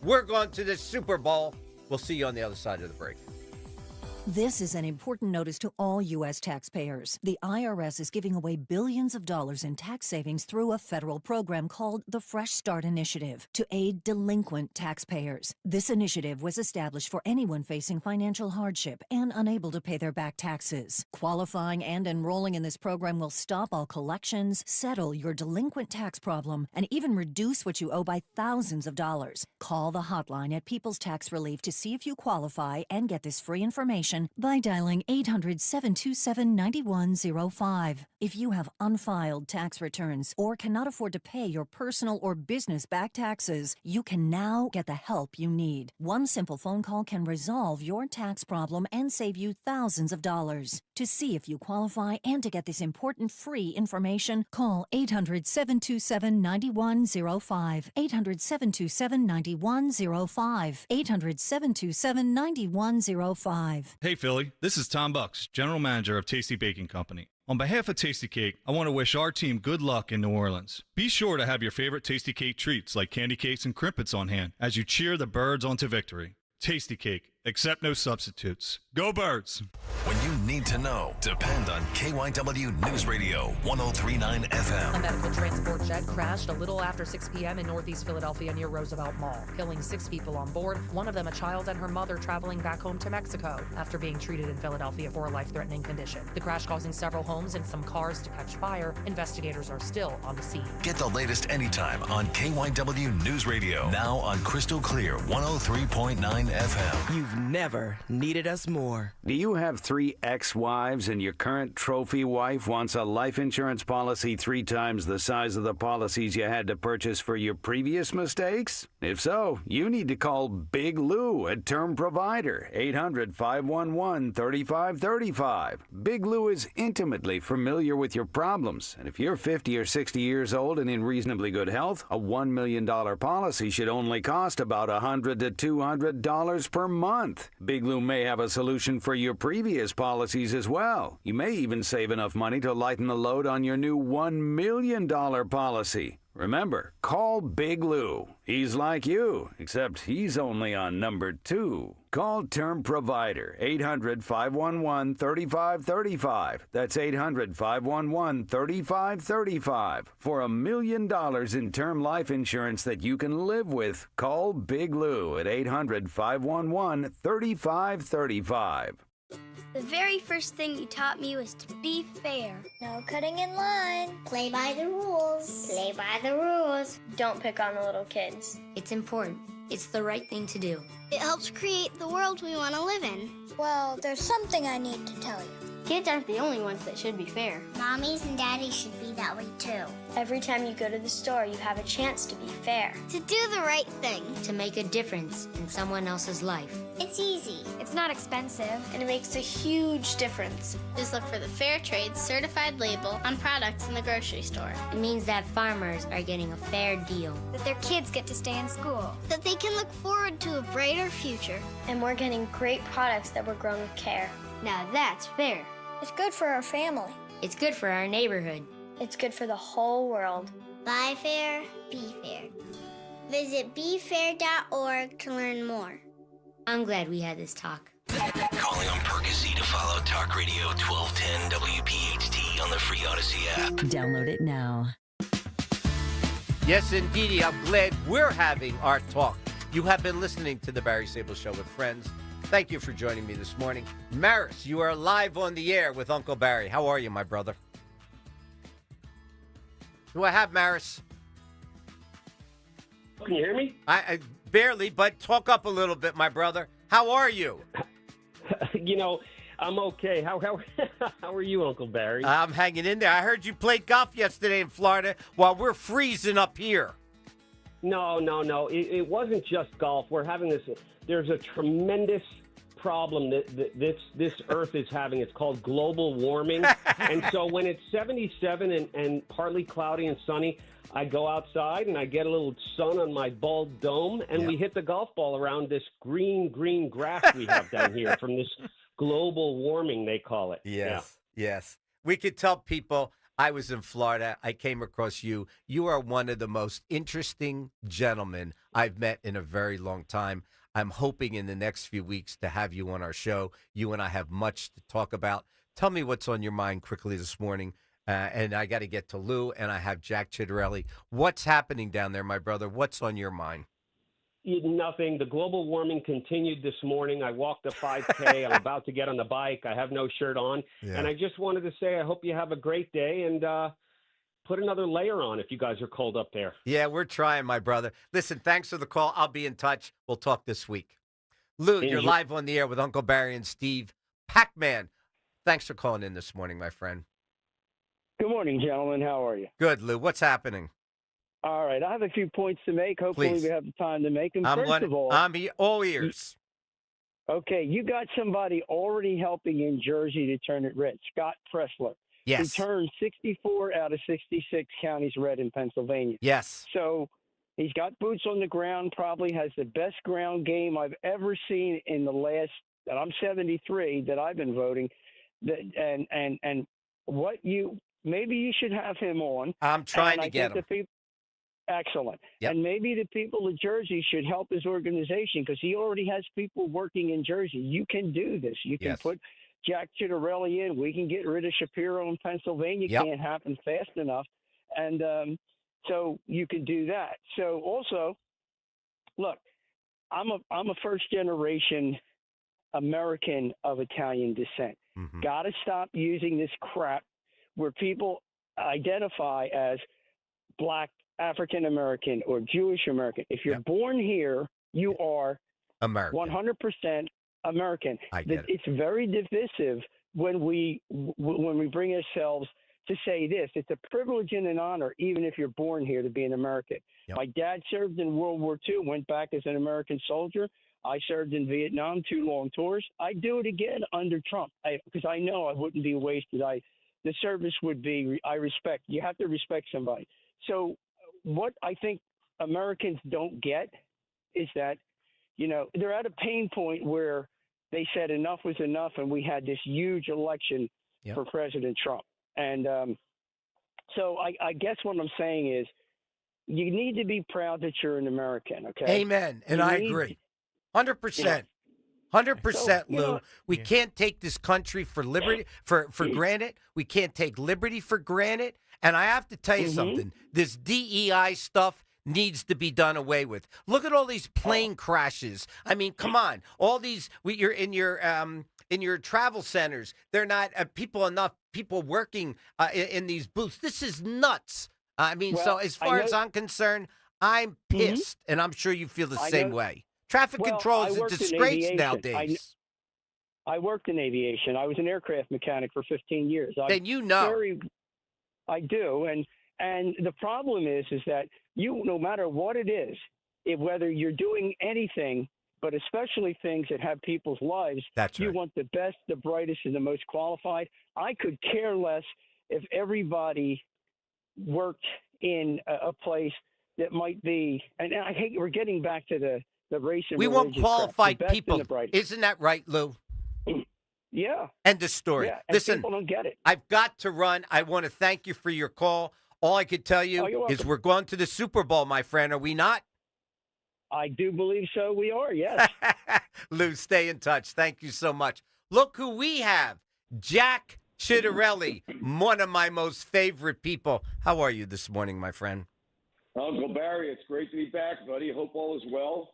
We're going to the Super Bowl. We'll see you on the other side of the break. This is an important notice to all U.S. taxpayers. The IRS is giving away billions of dollars in tax savings through a federal program called the Fresh Start Initiative to aid delinquent taxpayers. This initiative was established for anyone facing financial hardship and unable to pay their back taxes. Qualifying and enrolling in this program will stop all collections, settle your delinquent tax problem, and even reduce what you owe by thousands of dollars. Call the hotline at People's Tax Relief to see if you qualify and get this free information information by dialing 800-727-9105. If you have unfiled tax returns or cannot afford to pay your personal or business back taxes, you can now get the help you need. One simple phone call can resolve your tax problem and save you thousands of dollars. To see if you qualify and to get this important free information, call 800-727-9105. 800-727-9105. 800-727-9105. Hey Philly, this is Tom Bucks, General Manager of Tasty Baking Company. On behalf of Tasty Cake, I want to wish our team good luck in New Orleans. Be sure to have your favorite Tasty Cake treats like candy cakes and crimpets on hand as you cheer the Birds onto victory. Tasty Cake, accept no substitutes. Go Birds! When you need to know, depend on KYW News Radio 103.9 FM. A medical transport jet crashed a little after 6 p.m. in northeast Philadelphia near Roosevelt Mall, killing 6 people on board, one of them a child and her mother traveling back home to Mexico after being treated in Philadelphia for a life-threatening condition. The crash causing several homes and some cars to catch fire. Investigators are still on the scene. Get the latest anytime on KYW News Radio. Now on Crystal Clear 103.9 FM. You've never needed us more. Do you have 3 ex-wives and your current trophy wife wants a life insurance policy 3 times the size of the policies you had to purchase for your previous mistakes? If so, you need to call Big Lou at Term Provider, 800-511-3535. Big Lou is intimately familiar with your problems, and if you're 50 or 60 years old and in reasonably good health, a $1 million policy should only cost about $100 to $200 per month. Big Lou may have a solution for your previous policies as well. You may even save enough money to lighten the load on your new $1 million policy. Remember, call Big Lou. He's like you, except he's only on number 2. Call Term Provider, 800-511-3535. That's 800-511-3535. For $1 million in term life insurance that you can live with, call Big Lou at 800-511-3535. The very first thing you taught me was to be fair. No cutting in line. Play by the rules. Play by the rules. Don't pick on the little kids. It's important. It's the right thing to do. It helps create the world we want to live in. Well, there's something I need to tell you. Kids aren't the only ones that should be fair. Mommies and daddies should be that way too. Every time you go to the store, you have a chance to be fair. To do the right thing. To make a difference in someone else's life. It's easy. It's not expensive. And it makes a huge difference. Just look for the Fair Trade certified label on products in the grocery store. It means that farmers are getting a fair deal. That their kids get to stay in school. That they can look forward to a brighter future. And we're getting great products that were grown with care. Now that's fair. It's good for our family. It's good for our neighborhood. It's good for the whole world. Buy fair, be fair. Visit befair.org to learn more. I'm glad we had this talk. Calling on Percy to follow Talk Radio 1210 WPHT on the free Odyssey app. Download it now. Yes, indeedy. I'm glad we're having our talk. You have been listening to The Barry Sable Show with friends. Thank you for joining me this morning. Maris, you are live on the air with Uncle Barry. How are you, my brother? Do I have Maris? Can you hear me? I barely, but talk up a little bit, my brother. How are you? I'm okay. How are you, Uncle Barry? I'm hanging in there. I heard you played golf yesterday in Florida while we're freezing up here. No. It wasn't just golf. We're having this. There's a tremendous problem that this Earth is having. It's called global warming. And so when it's 77 and partly cloudy and sunny, I go outside and I get a little sun on my bald dome, and we hit the golf ball around this green grass we have down here from this global warming, they call it. Yes. We could tell people I was in Florida. I came across you. You are one of the most interesting gentlemen I've met in a very long time. I'm hoping in the next few weeks to have you on our show. You and I have much to talk about. Tell me what's on your mind quickly this morning. And I got to get to Lou, and I have Jack Chitterelli. What's happening down there, my brother? What's on your mind? Nothing. The global warming continued this morning. I walked a 5K. I'm about to get on the bike. I have no shirt on. And I just wanted to say I hope you have a great day, and put another layer on if you guys are cold up there. Yeah, we're trying, my brother. Listen, thanks for the call. I'll be in touch. We'll talk this week. Lou, you're live on the air with Uncle Barry and Steve. Pac-Man, thanks for calling in this morning, my friend. Good morning, gentlemen. How are you? Good, Lou. What's happening? All right. I have a few points to make. Hopefully Please. we have the time to make them. I'm all ears. Okay. You got somebody already helping in Jersey to turn it red. Scott Pressler. Yes. He turned 64 out of 66 counties red in Pennsylvania. Yes. So he's got boots on the ground, probably has the best ground game I've ever seen in the last, and I'm 73 that I've been voting. And what maybe you should have him on. I'm trying to get him. Excellent. Yep. And maybe the people of Jersey should help his organization because he already has people working in Jersey. You can do this. You can put Jack Chitterelli in. We can get rid of Shapiro in Pennsylvania. Yep. Can't happen fast enough. And so you can do that. So also, look, I'm a first generation American of Italian descent. Mm-hmm. Got to stop using this crap where people identify as Black, African American, or Jewish American. If you're born here, you are American. 100% American. I get it. It's very divisive when we bring ourselves to say this. It's a privilege and an honor, even if you're born here, to be an American. Yep. My dad served in World War II, went back as an American soldier. I served in Vietnam, 2 long tours. I'd do it again under Trump because I know I wouldn't be wasted. The service would be, I respect. You have to respect somebody. So what I think Americans don't get is that, they're at a pain point where they said enough was enough, and we had this huge election for President Trump. And so I guess what I'm saying is you need to be proud that you're an American, okay? Amen. And I agree. 100%. 100%, Lou. We can't take this country for liberty for granted. We can't take liberty for granted. And I have to tell you something. This DEI stuff needs to be done away with. Look at all these plane crashes. I mean, come on. All these you're in your travel centers. They're not enough people working in these booths. This is nuts. I mean, so as far as I'm concerned, I'm pissed, and I'm sure you feel the same way. Traffic control is a disgrace nowadays. I worked in aviation. I was an aircraft mechanic for 15 years. Then you know. I do, and the problem is that no matter what it is, whether you're doing anything, but especially things that have people's lives, you want the best, the brightest, and the most qualified. I could care less if everybody worked in a place that might be, and I hate we're getting back to the race and we want qualified crap, people. Isn't that right, Lou? Yeah. End of story. Yeah, Listen, people don't get it. I've got to run. I want to thank you for your call. All I could tell you is we're going to the Super Bowl, my friend. Are we not? I do believe so. We are, yes. Lou, stay in touch. Thank you so much. Look who we have. Jack Chitterelli, one of my most favorite people. How are you this morning, my friend? Uncle Barry, it's great to be back, buddy. Hope all is well.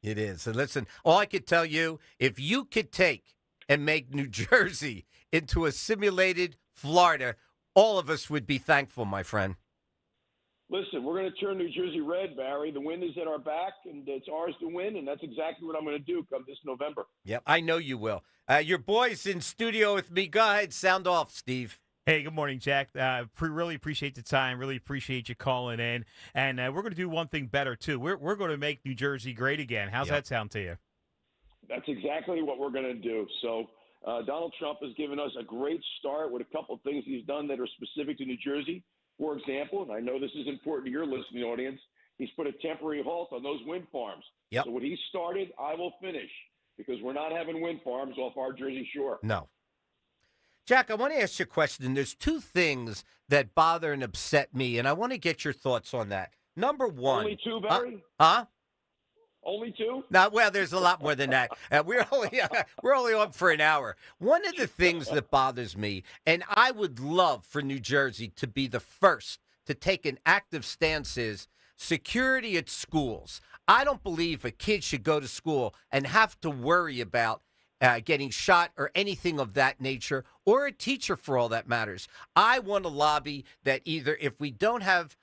It is. And listen, all I could tell you, if you could take and make New Jersey into a simulated Florida, all of us would be thankful, my friend. Listen, we're going to turn New Jersey red, Barry. The wind is at our back, and it's ours to win, and that's exactly what I'm going to do come this November. Yep, I know you will. Your boy's in studio with me. Go ahead, sound off, Steve. Hey, good morning, Jack. Really appreciate the time. Really appreciate you calling in. And we're going to do one thing better, too. We're going to make New Jersey great again. How's that sound to you? That's exactly what we're going to do. So Donald Trump has given us a great start with a couple of things he's done that are specific to New Jersey. For example, and I know this is important to your listening audience, he's put a temporary halt on those wind farms. Yep. So what he started, I will finish, because we're not having wind farms off our Jersey shore. No. Jack, I want to ask you a question. There's two things that bother and upset me, and I want to get your thoughts on that. Number one. Only two, Barry? Only two? No, well, there's a lot more than that. We're only on for an hour. One of the things that bothers me, and I would love for New Jersey to be the first to take an active stance, is security at schools. I don't believe a kid should go to school and have to worry about getting shot or anything of that nature, or a teacher for all that matters. I want to lobby that either if we don't have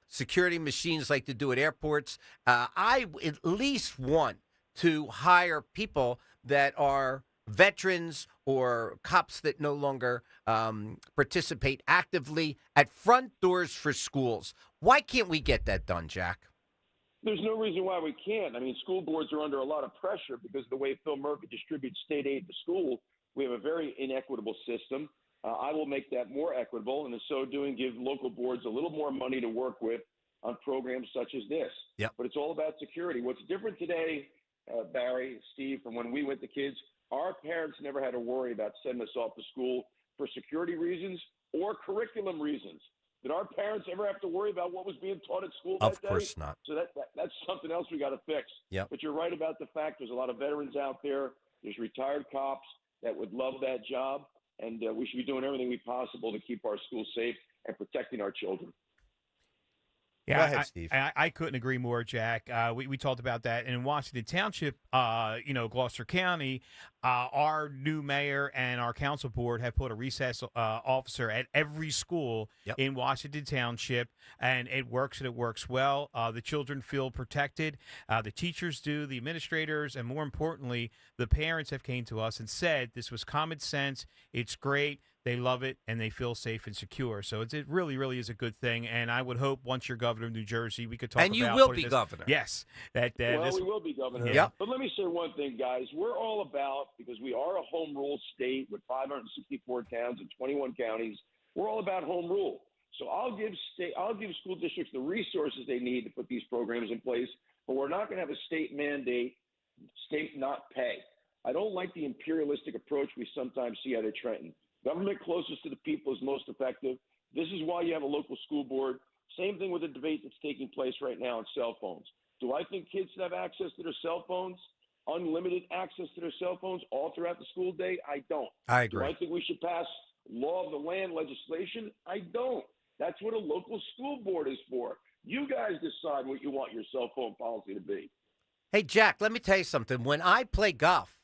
security machines like they do at airports, I at least want to hire people that are veterans or cops that no longer participate actively at front doors for schools. Why can't we get that done, Jack? There's no reason why we can't. I mean, school boards are under a lot of pressure because of the way Phil Murphy distributes state aid to school. We have a very inequitable system. I will make that more equitable, and in so doing, give local boards a little more money to work with on programs such as this. Yep. But it's all about security. What's different today, Barry, Steve, from when we went to kids, our parents never had to worry about sending us off to school for security reasons or curriculum reasons. Did our parents ever have to worry about what was being taught at school that day? Of course not. So that's something else we got to fix. Yep. But you're right about the fact there's a lot of veterans out there. There's retired cops that would love that job, and we should be doing everything we possible to keep our schools safe and protecting our children. Yeah, Go ahead, Steve. I couldn't agree more, Jack. We talked about that. And in Washington Township, Gloucester County, our new mayor and our council board have put a recess officer at every school in Washington Township, and it works, and it works well. The children feel protected. The teachers do, the administrators, and more importantly, the parents have came to us and said this was common sense. It's great. They love it, and they feel safe and secure. So it really, really is a good thing. And I would hope once you're governor of New Jersey, we could talk about And you will putting be this- governor. Yes. We will be governor. Yeah. But let me say one thing, guys. We're all about, because we are a home rule state with 564 towns and 21 counties, we're all about home rule. So I'll give school districts the resources they need to put these programs in place, but we're not going to have a state mandate, state not pay. I don't like the imperialistic approach we sometimes see out of Trenton. Government closest to the people is most effective. This is why you have a local school board. Same thing with the debate that's taking place right now on cell phones. Do I think kids should have access to their cell phones, unlimited access to their cell phones all throughout the school day? I don't. I agree. Do I think we should pass law of the land legislation? I don't. That's what a local school board is for. You guys decide what you want your cell phone policy to be. Hey, Jack, let me tell you something. When I play golf,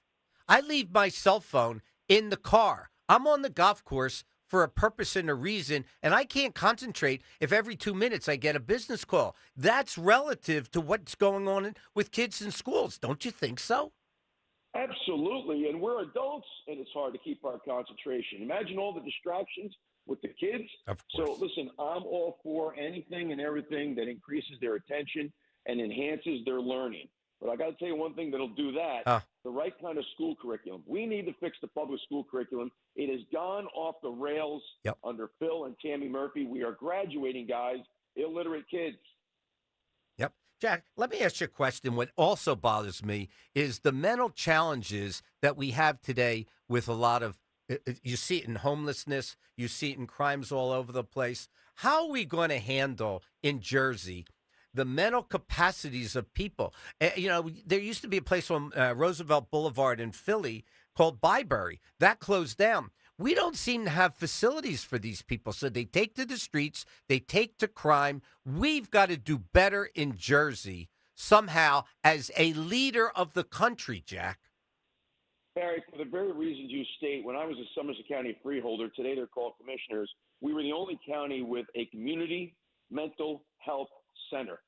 I leave my cell phone in the car. I'm on the golf course for a purpose and a reason, and I can't concentrate if every 2 minutes I get a business call. That's relative to what's going on with kids in schools. Don't you think so? Absolutely. And we're adults, and it's hard to keep our concentration. Imagine all the distractions with the kids. Of course. So, listen, I'm all for anything and everything that increases their attention and enhances their learning. But I got to tell you one thing that'll do that, the right kind of school curriculum. We need to fix the public school curriculum. It has gone off the rails under Phil and Tammy Murphy. We are graduating, guys, illiterate kids. Yep. Jack, let me ask you a question. What also bothers me is the mental challenges that we have today with a lot of, you see it in homelessness, you see it in crimes all over the place. How are we going to handle in Jersey the mental capacities of people? There used to be a place on Roosevelt Boulevard in Philly called Byberry. That closed down. We don't seem to have facilities for these people, so they take to the streets, they take to crime. We've got to do better in Jersey somehow as a leader of the country, Jack. Barry, for the very reasons you state, when I was a Somerset County freeholder, today they're called commissioners, we were the only county with a community mental health center,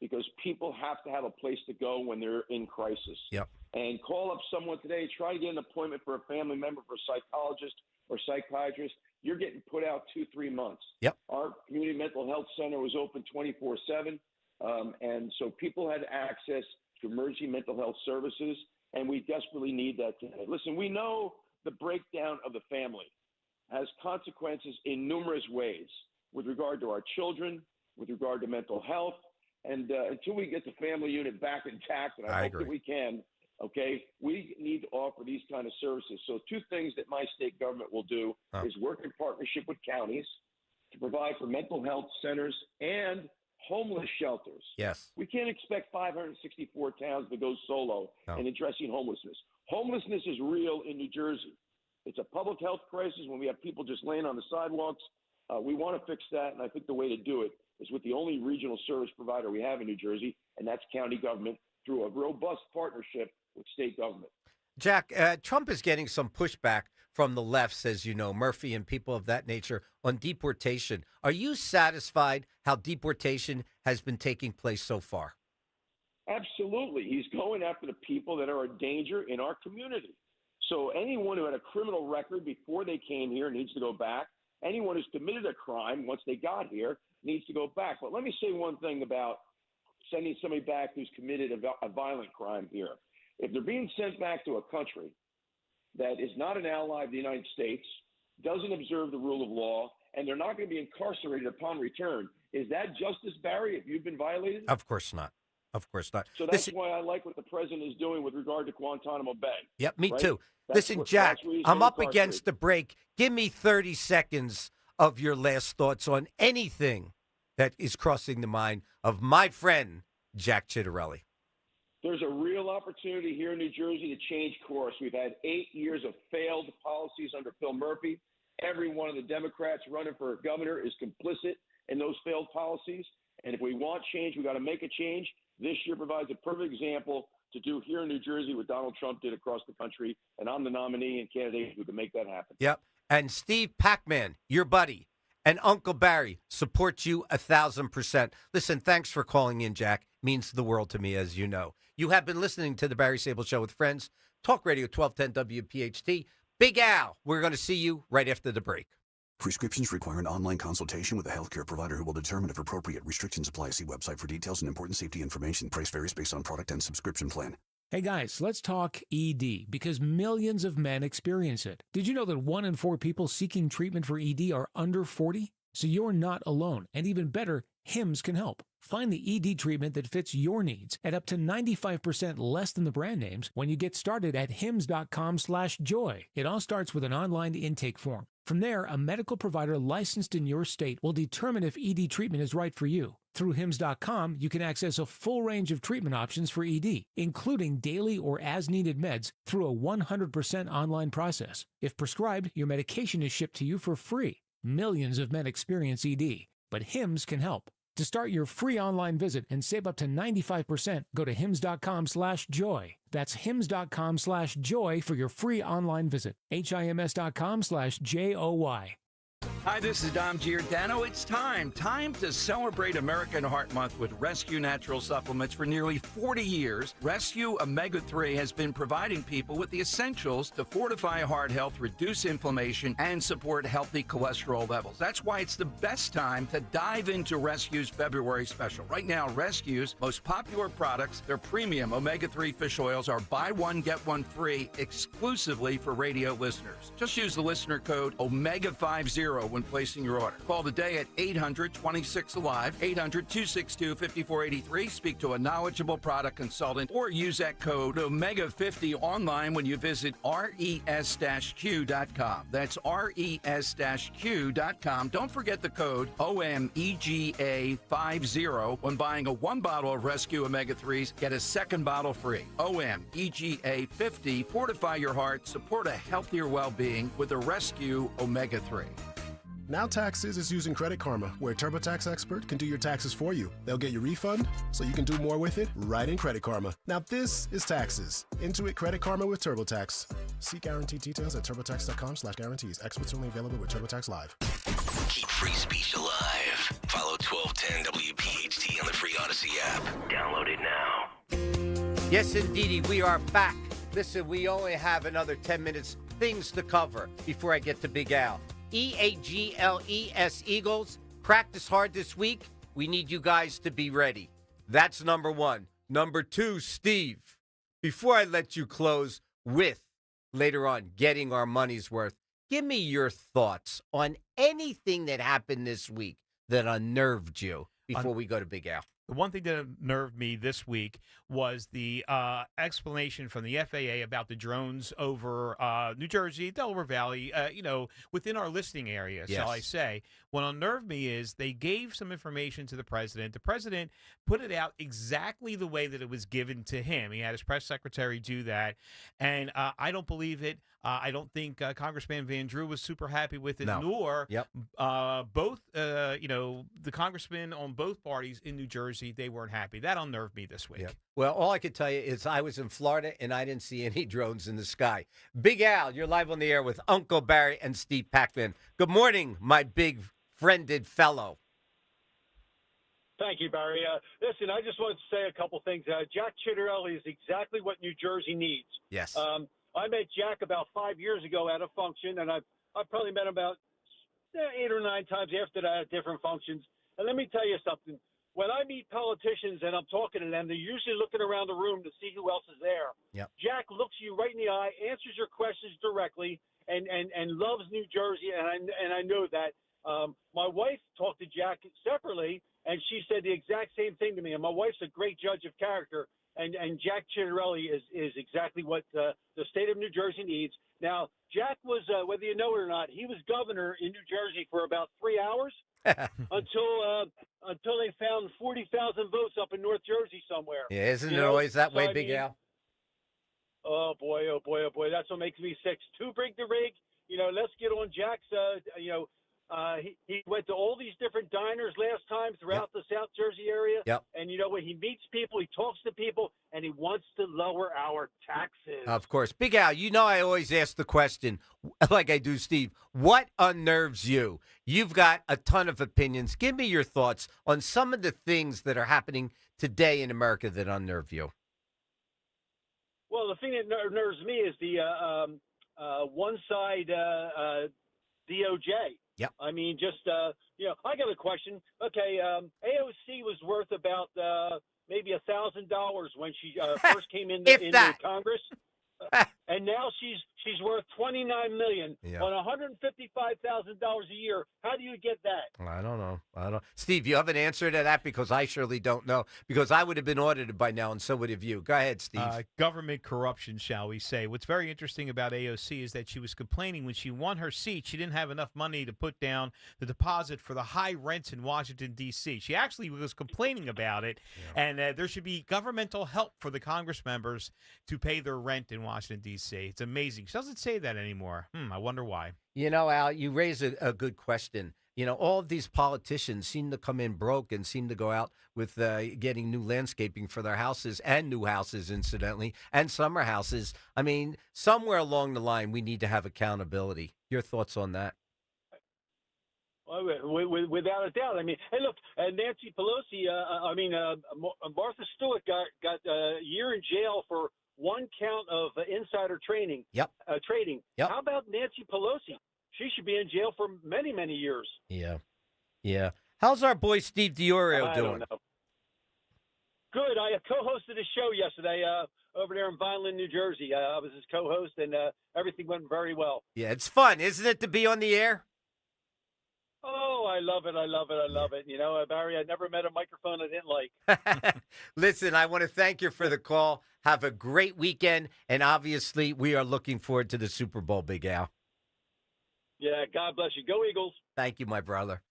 because people have to have a place to go when they're in crisis. Yep. And call up someone today, try to get an appointment for a family member, for a psychologist or psychiatrist. You're getting put out 2-3 months. Yep. Our community mental health center was open 24/7, and so people had access to emergency mental health services, and we desperately need that today. Listen, we know the breakdown of the family has consequences in numerous ways with regard to our children, with regard to mental health, and until we get the family unit back intact, and I hope agree. that we can, okay, we need to offer these kind of services. So 2 things that my state government will do is work in partnership with counties to provide for mental health centers and homeless shelters. Yes. We can't expect 564 towns to go solo in addressing homelessness. Homelessness is real in New Jersey. It's a public health crisis when we have people just laying on the sidewalks. We want to fix that, and I think the way to do it is with the only regional service provider we have in New Jersey, and that's county government, through a robust partnership with state government. Jack, Trump is getting some pushback from the left, says, Murphy and people of that nature, on deportation. Are you satisfied how deportation has been taking place so far? Absolutely. He's going after the people that are a danger in our community. So anyone who had a criminal record before they came here needs to go back. Anyone who's committed a crime once they got here needs to go back. But let me say one thing about sending somebody back who's committed a violent crime here. If they're being sent back to a country that is not an ally of the United States, doesn't observe the rule of law, and they're not going to be incarcerated upon return, is that justice, Barry, if you've been violated? Of course not. Of course not. So that's why I like what the president is doing with regard to Guantanamo Bay. Yep, me right? too. Listen, Jack, I'm up against the break. Give me 30 seconds of your last thoughts on anything that is crossing the mind of my friend, Jack Chitterelli. There's a real opportunity here in New Jersey to change course. We've had 8 years of failed policies under Phil Murphy. Every one of the Democrats running for governor is complicit in those failed policies. And if we want change, we got to make a change. This year provides a perfect example to do here in New Jersey what Donald Trump did across the country. And I'm the nominee and candidate who can make that happen. Yep. And Steve Pacman, your buddy, and Uncle Barry support you 1,000%. Listen, thanks for calling in, Jack. Means the world to me, as you know. You have been listening to the Barry Sable Show with friends. Talk Radio 1210 WPHT. Big Al, we're going to see you right after the break. Prescriptions require an online consultation with a healthcare provider who will determine if appropriate. Restrictions apply. See website for details and important safety information. Price varies based on product and subscription plan. Hey guys, let's talk ED because millions of men experience it. Did you know that 1 in 4 people seeking treatment for ED are under 40? So you're not alone. And even better, HIMS can help. Find the ED treatment that fits your needs at up to 95% less than the brand names when you get started at hims.com/joy. It all starts with an online intake form. From there, a medical provider licensed in your state will determine if ED treatment is right for you. Through hims.com, you can access a full range of treatment options for ED, including daily or as-needed meds through a 100% online process. If prescribed, your medication is shipped to you for free. Millions of men experience ED, but HIMS can help. To start your free online visit and save up to 95%, go to hims.com/joy. That's hims.com/joy for your free online visit. hims.com/joy. Hi, this is Dom Giordano. It's time to celebrate American Heart Month with Rescue Natural Supplements. For nearly 40 years, Rescue Omega-3 has been providing people with the essentials to fortify heart health, reduce inflammation, and support healthy cholesterol levels. That's why it's the best time to dive into Rescue's February special. Right now, Rescue's most popular products, their premium omega-3 fish oils, are buy one, get one free exclusively for radio listeners. Just use the listener code OMEGA50 when placing your order. Call today at 800-26-ALIVE, 800-262-5483. Speak to a knowledgeable product consultant or use that code OMEGA50 online when you visit res-q.com. That's res-q.com. Don't forget the code OMEGA50 when buying a 1 bottle of Rescue Omega-3s. Get a second bottle free. OMEGA50. Fortify your heart. Support a healthier well-being with a Rescue Omega-3. Now Taxes is using Credit Karma, where a TurboTax expert can do your taxes for you. They'll get your refund so you can do more with it right in Credit Karma. Now this is taxes. Intuit Credit Karma with TurboTax. See guaranteed details at turbotax.com/guarantees. Experts only available with TurboTax Live. Keep free speech alive. Follow 1210 WPHT on the free Odyssey app. Download it now. Yes, indeedy, we are back. Listen, we only have another 10 minutes, things to cover before I get to Big Al. EAGLES Eagles, practice hard this week. We need you guys to be ready. That's number one. Number two, Steve, before I let you close with, later on, getting our money's worth, give me your thoughts on anything that happened this week that unnerved you before we go to Big Al. The one thing that unnerved me this week was the explanation from the FAA about the drones over New Jersey, Delaware Valley, within our listing area, shall I say. What unnerved me is they gave some information to the president. The president put it out exactly the way that it was given to him. He had his press secretary do that, and I don't believe it. I don't think Congressman Van Drew was super happy with it, nor both, the congressmen on both parties in New Jersey, they weren't happy. That unnerved me this week. Yep. Well, all I could tell you is I was in Florida, and I didn't see any drones in the sky. Big Al, you're live on the air with Uncle Barry and Steve Pacman. Good morning, my big friended fellow. Thank you, Barry. Listen, I just wanted to say a couple things. Jack Chitterelli is exactly what New Jersey needs. Yes. I met Jack about 5 years ago at a function, and I probably met him about 8 or 9 times after that at different functions. And let me tell you something. When I meet politicians and I'm talking to them, they're usually looking around the room to see who else is there. Yep. Jack looks you right in the eye, answers your questions directly, and loves New Jersey, and I know that. My wife talked to Jack separately, and she said the exact same thing to me. And my wife's a great judge of character, and Jack Ciattarelli is exactly what the state of New Jersey needs. Now, Jack was, whether you know it or not, he was governor in New Jersey for about 3 hours. until they found 40,000 votes up in North Jersey somewhere. Yeah, isn't it always that way, Big mean, Al? Oh boy, oh boy, oh boy. That's what makes me sick. Too big to rig. Let's get on Jack's. He went to all these different diners last time throughout the South Jersey area. Yep. And when he meets people, he talks to people, and he wants to lower our taxes. Of course. Big Al, I always ask the question, like I do Steve, what unnerves you? You've got a ton of opinions. Give me your thoughts on some of the things that are happening today in America that unnerve you. Well, the thing that nerves me is the one side DOJ. Yep. I mean, I got a question. Okay, AOC was worth about maybe $1,000 when she first came into Congress, and now she's worth $29 million on $155,000 a year. How do you get that? I don't know. Steve, you have an answer to that? Because I surely don't know. Because I would have been audited by now, and so would have you. Go ahead, Steve. Government corruption, shall we say. What's very interesting about AOC is that she was complaining when she won her seat, she didn't have enough money to put down the deposit for the high rents in Washington, D.C. She actually was complaining about it, and there should be governmental help for the Congress members to pay their rent in Washington, D.C. It's amazing. She doesn't say that anymore. I wonder why. Al, you raise a good question. All of these politicians seem to come in broke and seem to go out with getting new landscaping for their houses and new houses, incidentally, and summer houses. I mean, somewhere along the line, we need to have accountability. Your thoughts on that? Without a doubt. I mean, hey, look, Nancy Pelosi, Martha Stewart got a year in jail for one count of insider trading. Yep. Trading. Yep. How about Nancy Pelosi? She should be in jail for many, many years. Yeah. How's our boy Steve DiOrio doing? Don't know. Good. I co-hosted a show yesterday over there in Vineland, New Jersey. I was his co-host, and everything went very well. Yeah, it's fun, isn't it, to be on the air? Oh, I love it. I love it. Barry, I never met a microphone I didn't like. Listen, I want to thank you for the call. Have a great weekend. And obviously, we are looking forward to the Super Bowl, Big Al. Yeah, God bless you. Go Eagles. Thank you, my brother.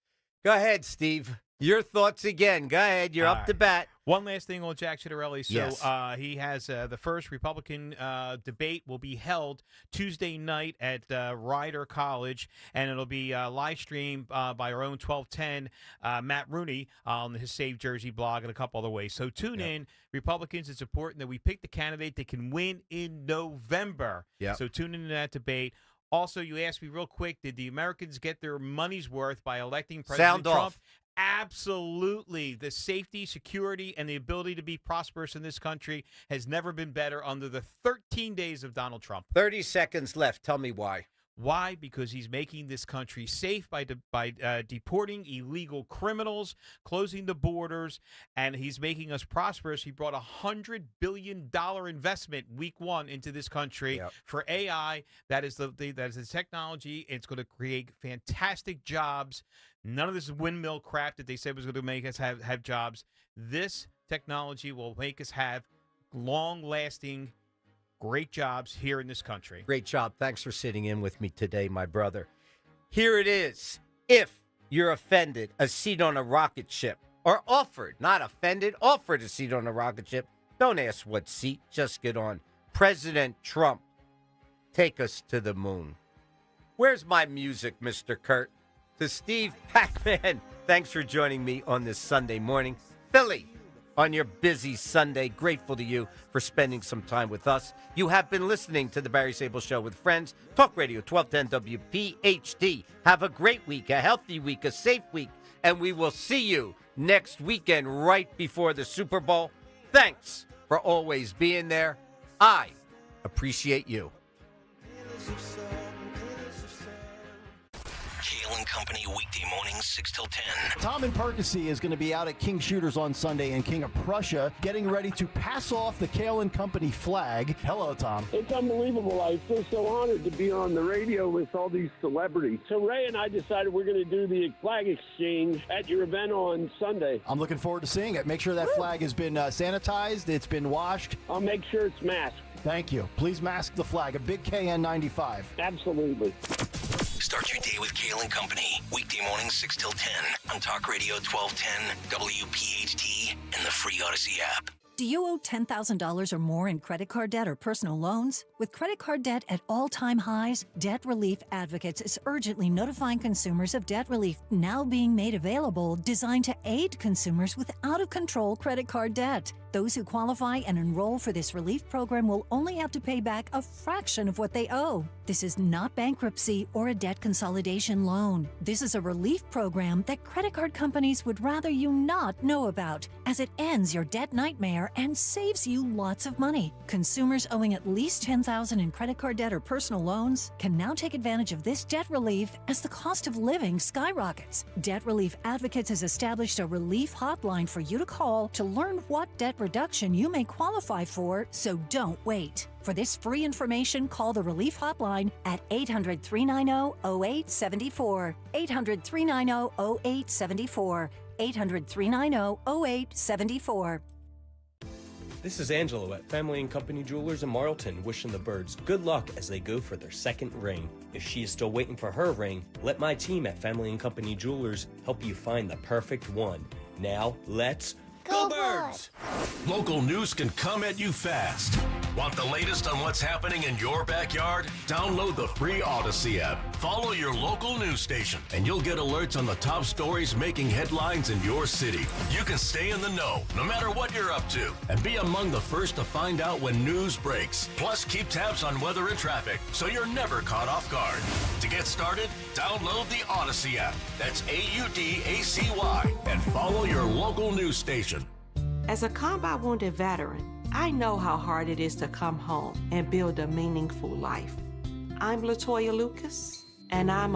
Go ahead, Steve. Your thoughts again. Go ahead. You're up to bat. One last thing on Jack Ciattarelli. So Yes. he has the first Republican debate will be held Tuesday night at Rider College, and it'll be live streamed by our own 1210 Matt Rooney on his Save Jersey blog and a couple other ways. So tune in, Republicans. It's important that we pick the candidate that can win in November. Yep. So tune into that debate. Also, you asked me real quick, did the Americans get their money's worth by electing President Trump? Off. Absolutely. The safety, security, and the ability to be prosperous in this country has never been better under the 13 days of Donald Trump. 30 seconds left. Tell me why. Why? Because he's making this country safe by deporting illegal criminals, closing the borders, and he's making us prosperous. He brought $100 billion investment week one into this country for AI. That is the technology. It's going to create fantastic jobs. None of this windmill crap that they said was going to make us have jobs. This technology will make us have long-lasting great jobs here in this country. Great job. Thanks for sitting in with me today, my brother. Here it is. If you're offended, a seat on a rocket ship, or offered, not offended, offered a seat on a rocket ship, don't ask what seat, just get on. President Trump, take us to the moon. Where's my music, Mr. Kurt? To Steve Pac-Man, thanks for joining me on this Sunday morning. Philly, on your busy Sunday, grateful to you for spending some time with us. You have been listening to The Barry Sable Show with friends. Talk Radio 1210 WPHT. Have a great week, a healthy week, a safe week, and we will see you next weekend right before the Super Bowl. Thanks for always being there. I appreciate you. Kale and Company weekday mornings 6 till 10. Tom and Percy is going to be out at King Shooters on Sunday in King of Prussia, getting ready to pass off the Kale and Company flag. Hello, Tom. It's unbelievable. I feel so honored to be on the radio with all these celebrities. So Ray and I decided we're going to do the flag exchange at your event on Sunday. I'm looking forward to seeing it. Make sure that flag has been sanitized, it's been washed. I'll make sure it's masked. Thank you. Please mask the flag, a big KN95. Absolutely. Start your day with Kale and Company. Weekday mornings 6 till 10 on Talk Radio 1210, WPHT, and the free Odyssey app. Do you owe $10,000 or more in credit card debt or personal loans? With credit card debt at all-time highs, Debt Relief Advocates is urgently notifying consumers of debt relief now being made available, designed to aid consumers with out-of-control credit card debt. Those who qualify and enroll for this relief program will only have to pay back a fraction of what they owe. This is not bankruptcy or a debt consolidation loan. This is a relief program that credit card companies would rather you not know about, as it ends your debt nightmare and saves you lots of money. Consumers owing at least $10,000 in credit card debt or personal loans can now take advantage of this debt relief as the cost of living skyrockets. Debt Relief Advocates has established a relief hotline for you to call to learn what debt reduction you may qualify for, so don't wait. For this free information, call the Relief Hotline at 800-390-0874, 800-390-0874, 800-390-0874. This is Angelo at Family & Company Jewelers in Marlton, wishing the birds good luck as they go for their second ring. If she is still waiting for her ring, let my team at Family & Company Jewelers help you find the perfect one. Now, let's Go Birds! Local news can come at you fast. Want the latest on what's happening in your backyard? Download the free Odyssey app. Follow your local news station, and you'll get alerts on the top stories making headlines in your city. You can stay in the know, no matter what you're up to, and be among the first to find out when news breaks. Plus, keep tabs on weather and traffic, so you're never caught off guard. To get started, download the Odyssey app. That's AUDACY, and follow your local news station. As a combat wounded veteran, I know how hard it is to come home and build a meaningful life. I'm Latoya Lucas, and I'm a